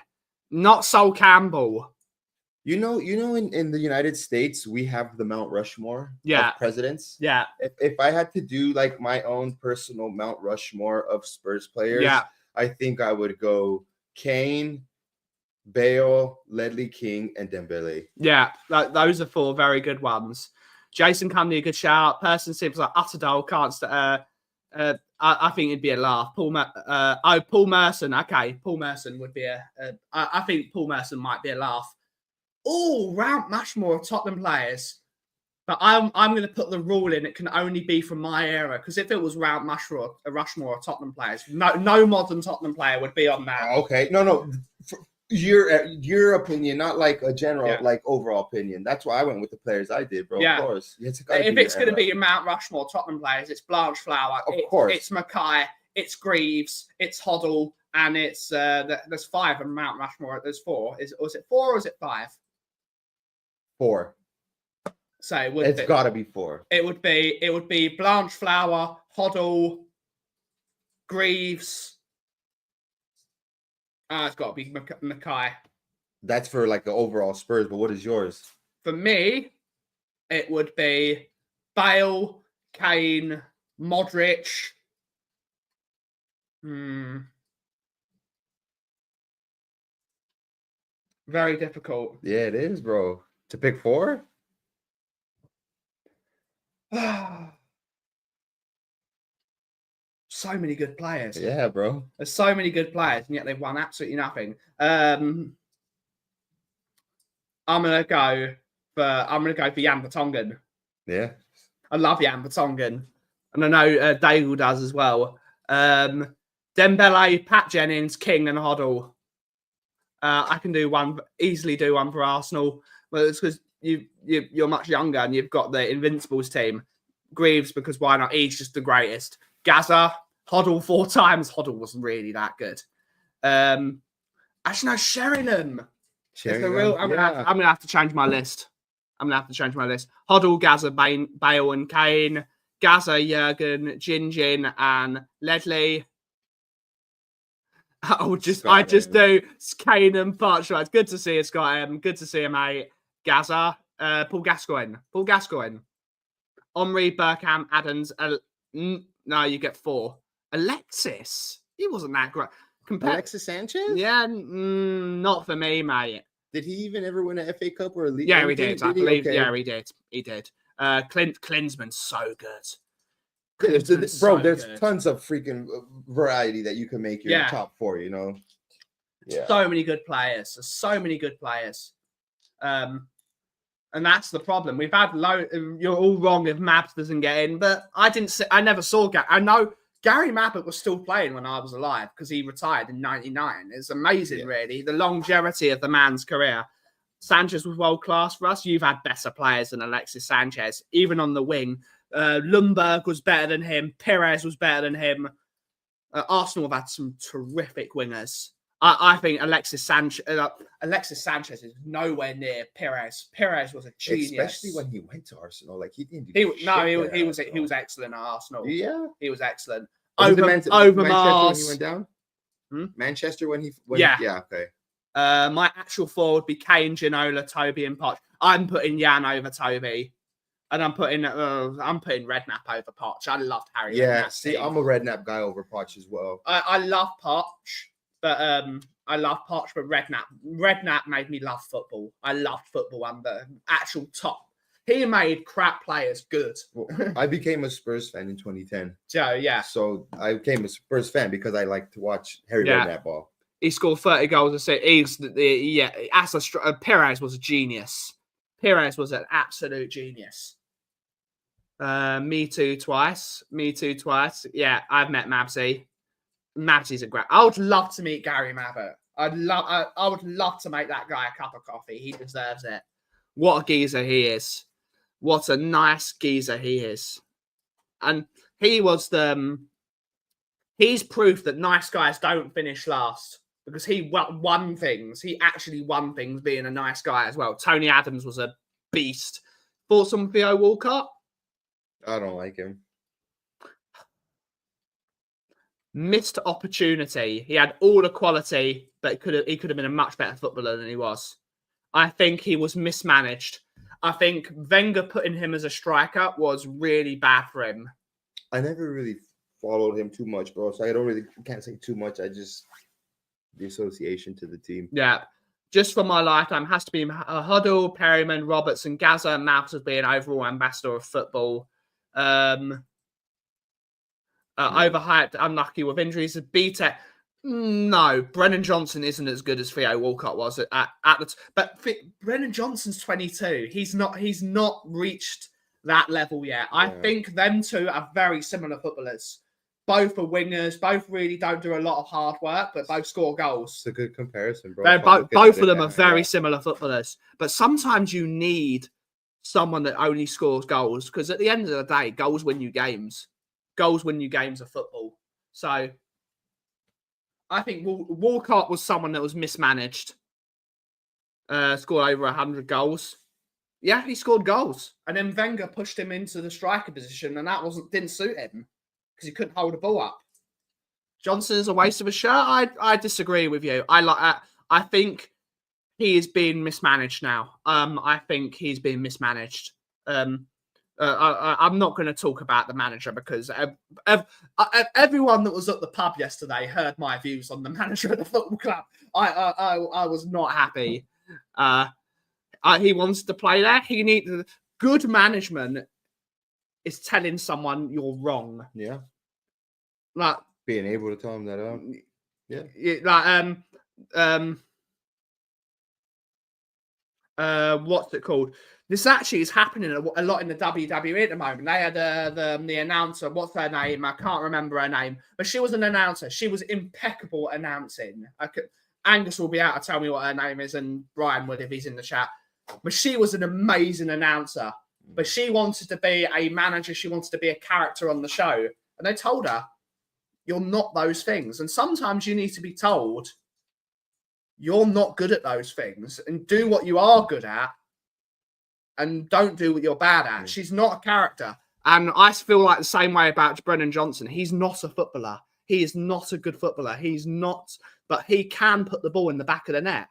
Not Sol Campbell. You know, in the United States, we have the Mount Rushmore Yeah. of presidents. Yeah. If I had to do like my own personal Mount Rushmore of Spurs players, Yeah. I think I would go Kane, Bale, Ledley King, and Dembele. Yeah. Those are 4 very good ones. Jason Cundy, a good shout. Person seems like Utterdale can't. I think it'd be a laugh. Paul Merson. Okay, Paul Merson would be I think Paul Merson might be a laugh. Oh, Mount Rushmore of Tottenham players. But I'm going to put the rule in. It can only be from my era, because if it was Mount Rushmore of Tottenham players, no modern Tottenham player would be on that. Okay, no. Your opinion, not like a general, like overall opinion. That's why I went with the players I did, bro. Yeah. Of course. If it's going to be your Mount Rushmore Tottenham players, it's Blanche Flower. Of course. It's Mackay, it's Greaves, it's Hoddle, and it's there's 5 on Mount Rushmore. There's 4. Was it 4 or is it 5? 4. So it's got to be 4. It would be Blanche Flower, Hoddle, Greaves. It's got to be Mackay. That's for like the overall Spurs, but what is yours? For me, it would be Bale, Kane, Modric. Very difficult. Yeah, it is, bro. To pick 4? So many good players. Yeah, bro. There's so many good players, and yet they've won absolutely nothing. I'm gonna go for Jan Vertonghen. Yeah. I love Jan Vertonghen, and I know Daigle does as well. Dembele, Pat Jennings, King, and Hoddle. I can easily do one for Arsenal, but it's because you're much younger and you've got the Invincibles team. Greaves, because why not? He's just the greatest. Gaza, Hoddle 4 times. Hoddle wasn't really that good. Actually, no, Sheringham. I'm gonna have to change my list. Hoddle, Gaza, Bale, and Kane. Gaza, Jurgen, Jin, and Ledley. I just do Kane and Butch. It's good to see you, Scott. Good to see you, mate. Gaza, Paul Gascoigne. Omri, Bergkamp, Adams. No, you get 4. Alexis. He wasn't that great. Alexis Sanchez? Yeah, not for me, mate. Did he even ever win an FA Cup or a league? Yeah, he did. I believe. Okay. Yeah, he did. Klinsmann's so good. There's tons of freaking variety that you can make your top 4, you know? Yeah. So many good players. There's so many good players. And that's the problem. We've had you're all wrong if Mabs doesn't get in, but I never saw I know Gary Mabbott was still playing when I was alive because he retired in 99. It's amazing, really, the longevity of the man's career. Sanchez was world class for us. You've had better players than Alexis Sanchez, even on the wing. Lundberg was better than him. Perez was better than him. Arsenal have had some terrific wingers. I think Alexis Sanchez is nowhere near Perez. Perez was a genius, especially when he went to Arsenal. Like he didn't. He was excellent at Arsenal. Yeah, he was excellent. Over Mars. When he went down. Manchester when he went. Yeah. Okay. My actual 4 would be Kane, Ginola, Toby, and Poch. I'm putting Jan over Toby. And I'm putting Redknapp over Poch. I loved Harry. Yeah, Redknapp's see, team. I'm a Redknapp guy over Poch as well. I love Poch, but I love Poch, but Redknapp made me love football. I loved football under actual top. He made crap players good. Well, I became a Spurs fan in 2010. So yeah, So I became a Spurs fan because I like to watch Harry Yeah. Redknapp ball. he scored 30 goals a season. Perez was a genius. Perez was an absolute genius. Me too twice. Yeah, I've met Mabsy. Mabsy's a great. I would love to meet Gary Mabbott. I would love to make that guy a cup of coffee. He deserves it. What a geezer he is. What a nice geezer he is. And he was he's proof that nice guys don't finish last, because he won things. He actually won things being a nice guy as well. Tony Adams was a beast. Thoughts on Theo Walcott? I don't like him. Missed opportunity. He had all the quality, but he could have been a much better footballer than he was. I think he was mismanaged. I think Wenger putting him as a striker was really bad for him. I never really followed him too much, bro. So I can't say too much. I just the association to the team. Yeah. Just for my lifetime, has to be Huddle, Perryman, Roberts, and Gaza. Mouse as being overall ambassador of football. Overhyped, unlucky with injuries. BTEC. No, Brennan Johnson isn't as good as Theo Walcott was at the but Brennan Johnson's 22. He's not reached that level yet. I think them two are very similar footballers. Both are wingers. Both really don't do a lot of hard work, but both score goals. It's a good comparison, bro. Both of them are very similar footballers. But sometimes you need someone that only scores goals, because at the end of the day, goals win you games. Goals win you games of football. So I think Walcott was someone that was mismanaged. Scored over 100 goals. Yeah, he scored goals. And then Wenger pushed him into the striker position, and that didn't suit him because he couldn't hold the ball up. Johnson is a waste of a shirt. I disagree with you. I think he is being mismanaged now. I think he's being mismanaged. I'm not going to talk about the manager because everyone that was at the pub yesterday heard my views on the manager of the football club. I was not happy. He wants to play there. He needs good management. Is telling someone you're wrong. Yeah, like being able to tell him that. Yeah, what's it called? This actually is happening a lot in the WWE at the moment. They had the announcer. What's her name? I can't remember her name, but she was an announcer. She was impeccable announcing. Angus will be able to tell me what her name is, and Brian would if he's in the chat. But she was an amazing announcer. But she wanted to be a manager. She wanted to be a character on the show. And they told her, you're not those things. And sometimes you need to be told, you're not good at those things. And do what you are good at. And don't do what you're bad at. She's not a character. And I feel like the same way about Brennan Johnson. He's not a footballer. He is not a good footballer. He's not. But he can put the ball in the back of the net.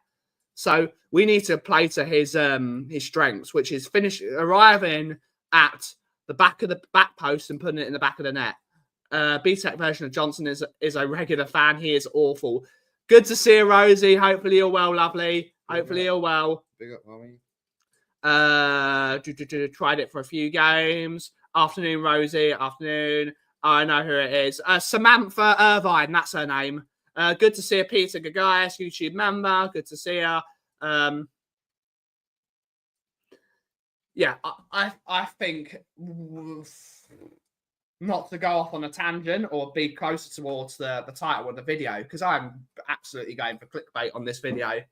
So we need to play to his strengths, which is arriving at the back post and putting it in the back of the net. BTEC version of Johnson is a regular fan. He is awful. Good to see you, Rosie. Hopefully you're well, lovely. Hopefully you're well. Big up, mommy. Tried it for a few games. Afternoon, Rosie. Afternoon. I know who it is. Samantha Irvine. That's her name. Good to see you, Peter Gagaius, YouTube member. Good to see you. Yeah, I think not to go off on a tangent or be closer towards the title of the video, because I'm absolutely going for clickbait on this video.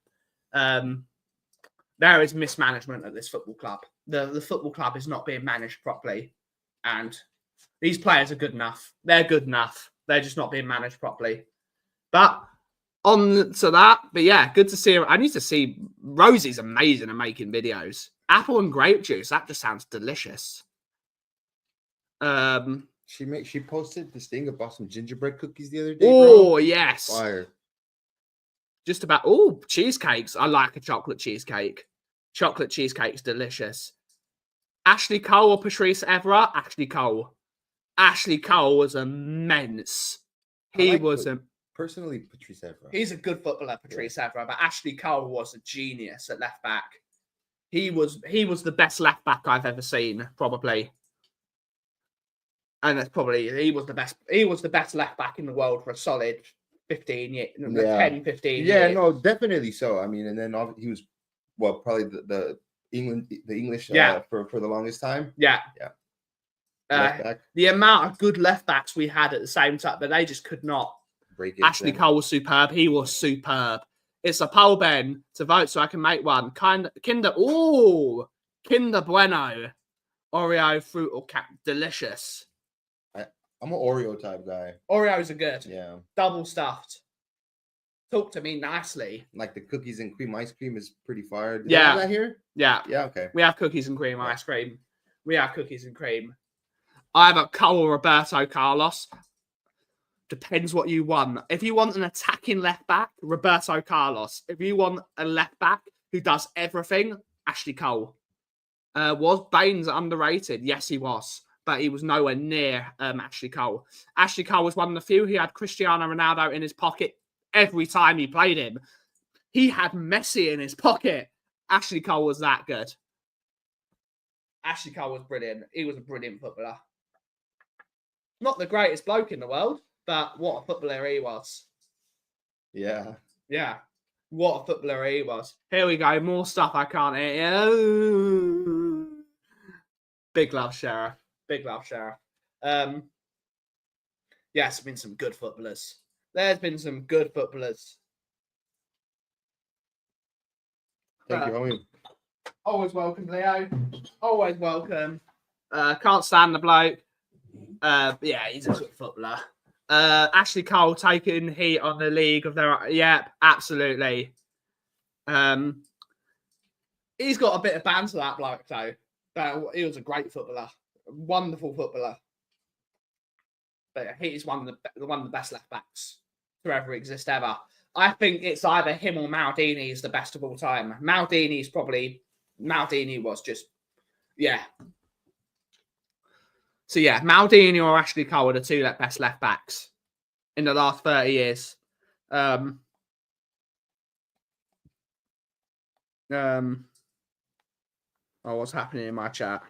There is mismanagement at this football club. The football club is not being managed properly, and these players are good enough. They're good enough. They're just not being managed properly. But on to that, but yeah, good to see her. I need to see Rosie's amazing at making videos. Apple and grape juice, that just sounds delicious. She posted this thing about some gingerbread cookies the other day. Oh, bro. yes. Fire. Just about cheesecakes. I like a chocolate cheesecake. Chocolate cheesecake's delicious. Ashley Cole or Patrice Evra? Ashley Cole. Ashley Cole was immense. He was Personally, Patrice Evra. He's a good footballer, Patrice Evra, but Ashley Cole was a genius at left back. He was the best left back I've ever seen, probably. And that's probably he was the best left back in the world for a solid 15 years, 10, 15 Yeah, years. no, definitely so. I mean, and then he was probably the English for the longest time. Yeah. Left back. The amount of good left backs we had at the same time, but they just could not. Break it. Ashley Cole was superb. He was superb. It's a poll, Ben, to vote so I can make one. Kinder Bueno. Oreo, fruit or cap. Delicious. I'm an Oreo type guy. Oreos are good. Yeah. Double stuffed. Talk to me nicely. Like the cookies and cream ice cream is pretty fire. Do Yeah. they have that here? Yeah. Yeah, okay. We have cookies and cream ice cream. We have cookies and cream. I have a Cole Roberto Carlos. Depends what you want. If you want an attacking left back, Roberto Carlos. If you want a left back who does everything, Ashley Cole. Was Baines underrated? Yes, he was. But he was nowhere near Ashley Cole. Ashley Cole was one of the few who had Cristiano Ronaldo in his pocket every time he played him. He had Messi in his pocket. Ashley Cole was that good. Ashley Cole was brilliant. He was a brilliant footballer. Not the greatest bloke in the world, but what a footballer he was. Yeah. Yeah. What a footballer he was. Here we go. More stuff I can't eat. Big love, Sheriff. Big love, Sheriff. Yes, there's been some good footballers. There's been some good footballers. Thank you, homie. Always welcome, Leo. Always welcome. Can't stand the bloke. Yeah, he's a good footballer. Ashley Cole taking heat on the league of their. Yeah, absolutely. He's got a bit of banter, that bloke, though. But he was a great footballer, wonderful footballer. But he's one of the best left backs to ever exist ever. I think it's either him or Maldini is the best of all time. Maldini was just, yeah. So yeah, Maldini or Ashley Cole are the two best left backs in the last 30 years. Oh, what's happening in my chat?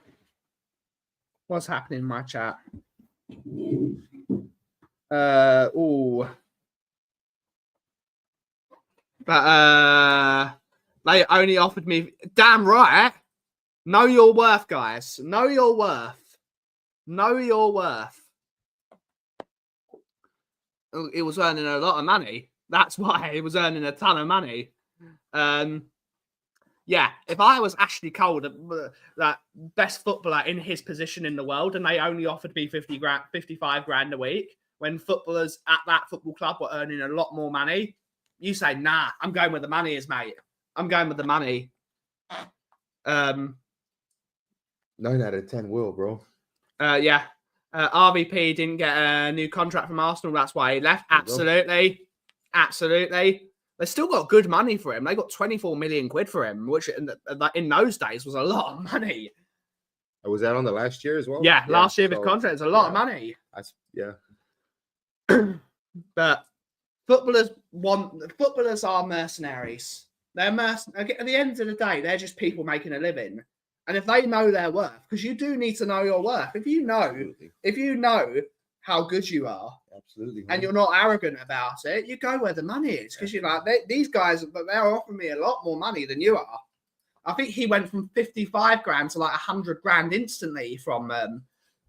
What's happening in my chat? Oh. But they only offered me. Damn right. Know your worth, guys. Know your worth. Know your worth. It was earning a lot of money. That's why it was earning a ton of money. Yeah, if I was Ashley Cole, that best footballer in his position in the world, and they only offered me 55 grand a week, when footballers at that football club were earning a lot more money, you say, nah, I'm going where the money is, mate. I'm going with the money. 9 out of 10 will, bro. Yeah. RVP didn't get a new contract from Arsenal. That's why he left. Absolutely. Absolutely. They still got good money for him. They got 24 million quid for him, which in those days was a lot of money. Was that on the last year as well? Yeah, last year of his contract is a lot of money. Yeah. But footballers are mercenaries. They're at the end of the day, they're just people making a living. And if they know their worth, because you do need to know your worth. If you know how good you are, absolutely, and you're not arrogant about it, you go where the money is. Because you're like, these guys, they're offering me a lot more money than you are. I think he went from 55 grand to like 100 grand instantly from,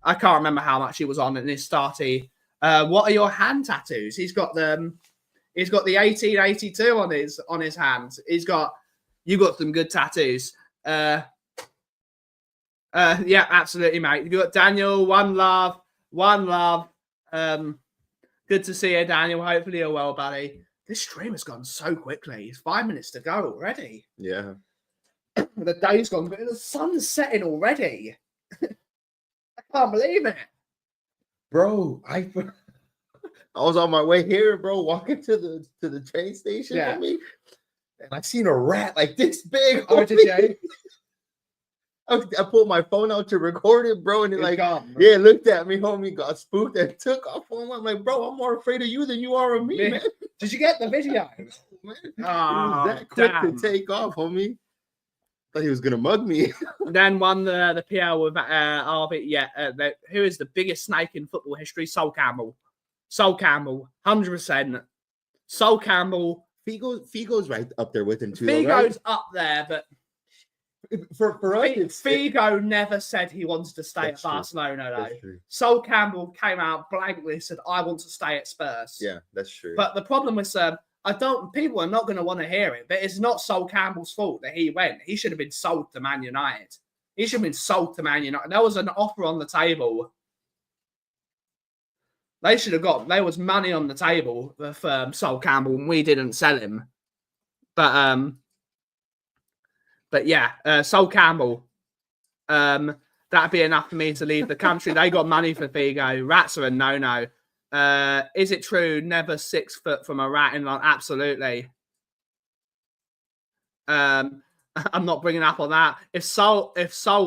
I can't remember how much he was on in his starty. What are your hand tattoos? He's got the 1882 on his hands. You got some good tattoos. Yeah, absolutely, mate. You got Daniel, one love. Good to see you, Daniel. Hopefully you're well, buddy. This stream has gone so quickly. It's 5 minutes to go already. Yeah. The day's gone, but the sun's setting already. I can't believe it. Bro, I was on my way here, bro, walking to the train station with me, and I seen a rat like this big. Oh, did you? I pulled my phone out to record it, bro, and it It's like, gone. yeah, looked at me, homie, got spooked and took off. I'm like, bro, I'm more afraid of you than you are of me, man. Did you get the video? Man, it Oh, was that quick damn. to take off, homie. Thought he was gonna mug me. Then won the PL with who is the biggest snake in football history? Sol Campbell. Sol Campbell, 100%. Sol Campbell. Figo's right up there with him too. Figo's Right? up there, but For us, it's Figo never said he wanted to stay That's at true. Barcelona, though. That's true. Sol Campbell came out blankly, said, I want to stay at Spurs. Yeah, that's true. But the problem with people are not going to want to hear it, but it's not Sol Campbell's fault that he went. He should have been sold to Man United. He should have been sold to Man United. There was an offer on the table. There was money on the table for Sol Campbell, and we didn't sell him. But yeah, Sol Campbell, that'd be enough for me to leave the country. They got money for Figo. Rats are a no-no. Is it true? Never 6 foot from a rat in London? Absolutely. I'm not bringing up on that. If Sol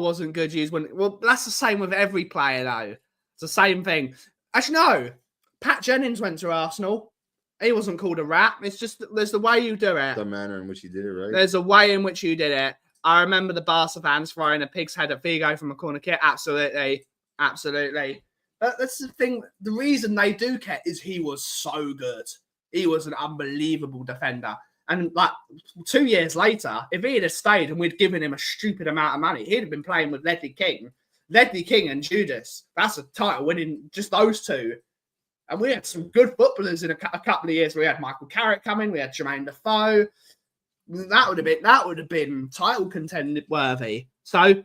wasn't good, you wouldn't. Well, that's the same with every player, though. It's the same thing. Actually, no. Pat Jennings went to Arsenal. He wasn't called a rat. It's just there's the way you do it. The manner in which he did it, right? There's a way in which you did it. I remember the Barca fans throwing a pig's head at Figo from a corner kick. Absolutely. Absolutely. That's the thing. The reason they do care is he was so good. He was an unbelievable defender. And like 2 years later, if he had stayed and we'd given him a stupid amount of money, he'd have been playing with Ledley King. Ledley King and Judas. That's a title winning, just those two. And we had some good footballers in a couple of years. We had Michael Carrick coming. We had Jermaine Defoe. That would have been title contended worthy. So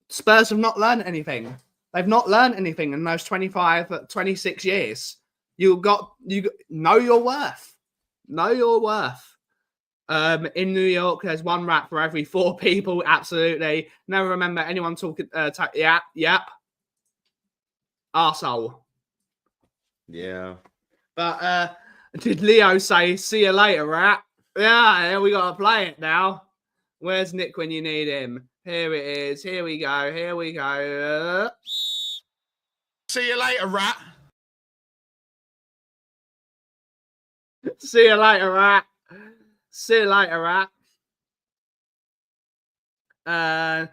Spurs have not learned anything. They've not learned anything in those 26 years. You know your worth. Know your worth. In New York, there's one rat for every 4 people. Absolutely. Never remember anyone talking. Yep. Arsehole. Yeah. But did Leo say, see you later, rat? Yeah, we got to play it now. Where's Nick when you need him? Here it is. Here we go. Here we go. See you later, rat. See you later, rat. See you later, rat.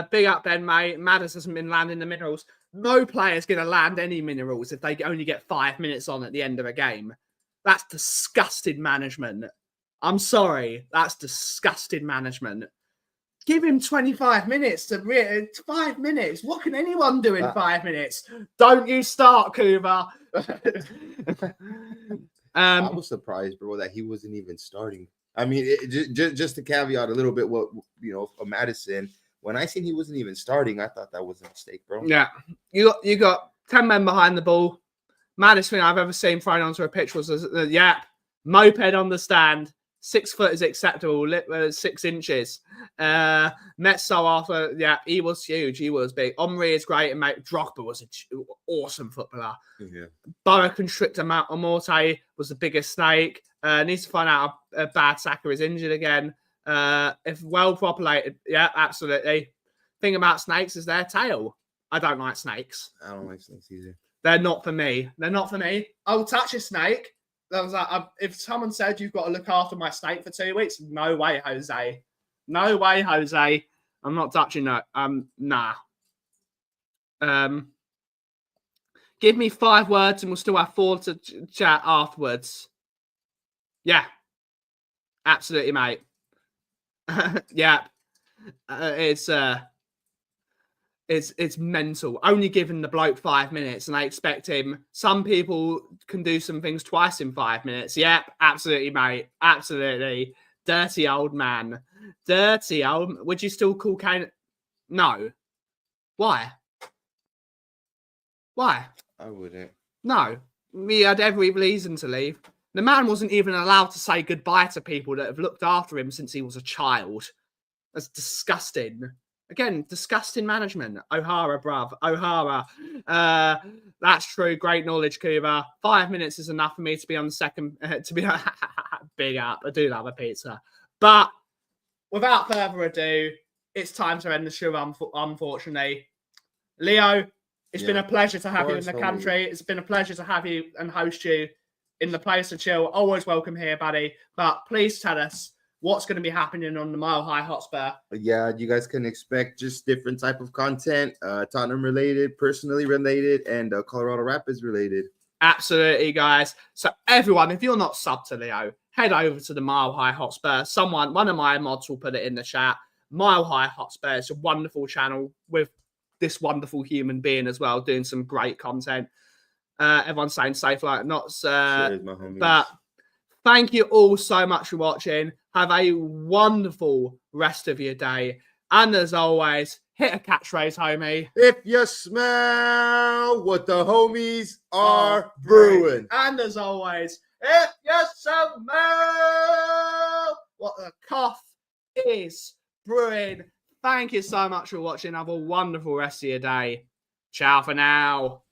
Big up then, mate. Maddis hasn't been landing the minerals. No player's going to land any minerals if they only get 5 minutes on at the end of a game. That's disgusting management. I'm sorry. That's disgusting management. Give him 25 minutes to 5 minutes. What can anyone do in 5 minutes? Don't you start, Cuba. I was surprised, bro, that he wasn't even starting. I mean, just to caveat a little bit what of Madison. When I seen he wasn't even starting, I thought that was a mistake, bro. Yeah, you got 10 men behind the ball. Maddest thing I've ever seen thrown onto a pitch was moped on the stand. 6 foot is acceptable. 6 inches. Metso after, he was huge. He was big. Omri is great, and mate, Drogba was an awesome footballer. Yeah. Boa Constrictor Morte was the biggest snake. Needs to find out if Bad Saka is injured again. If well populated, absolutely. Thing about snakes is their tail. I don't like snakes. I don't like snakes either. They're not for me. I'll touch a snake. That was like, if someone said you've got to look after my snake for 2 weeks, no way, Jose. No way, Jose. I'm not touching that. Nah. Give me 5 words and we'll still have 4 to chat afterwards. Yeah. Absolutely, mate. Yeah. It's mental. Only giving the bloke 5 minutes and I expect him. Some people can do some things twice in 5 minutes. Yep, absolutely, mate. Absolutely. Dirty old man. Dirty old. Would you still call Kane? No. Why? Why? I wouldn't. No. He had every reason to leave. The man wasn't even allowed to say goodbye to people that have looked after him since he was a child. That's disgusting. Again, disgusting management. O'Hara, bruv. O'Hara. That's true. Great knowledge, Cuba. 5 minutes is enough for me to be on the second. To be big up. I do love a pizza. But without further ado, it's time to end the show, unfortunately. Leo, it's been a pleasure to have you in the country. It's been a pleasure to have you and host you in the place to chill. Always welcome here, buddy. But please tell us what's going to be happening on the Mile High Hotspur. Yeah, you guys can expect just different type of content, Tottenham related, personally related, and Colorado Rapids related. Absolutely, guys. So everyone, if you're not subbed to Leo, head over to the Mile High Hotspur. One of my mods will put it in the chat. Mile High Hotspur is a wonderful channel with this wonderful human being as well, doing some great content. Everyone's saying safe like nuts. But thank you all so much for watching. Have a wonderful rest of your day. And as always, hit a catchphrase, homie. If you smell what the homies are brewing. And as always, if you smell what the cough is brewing. Thank you so much for watching. Have a wonderful rest of your day. Ciao for now.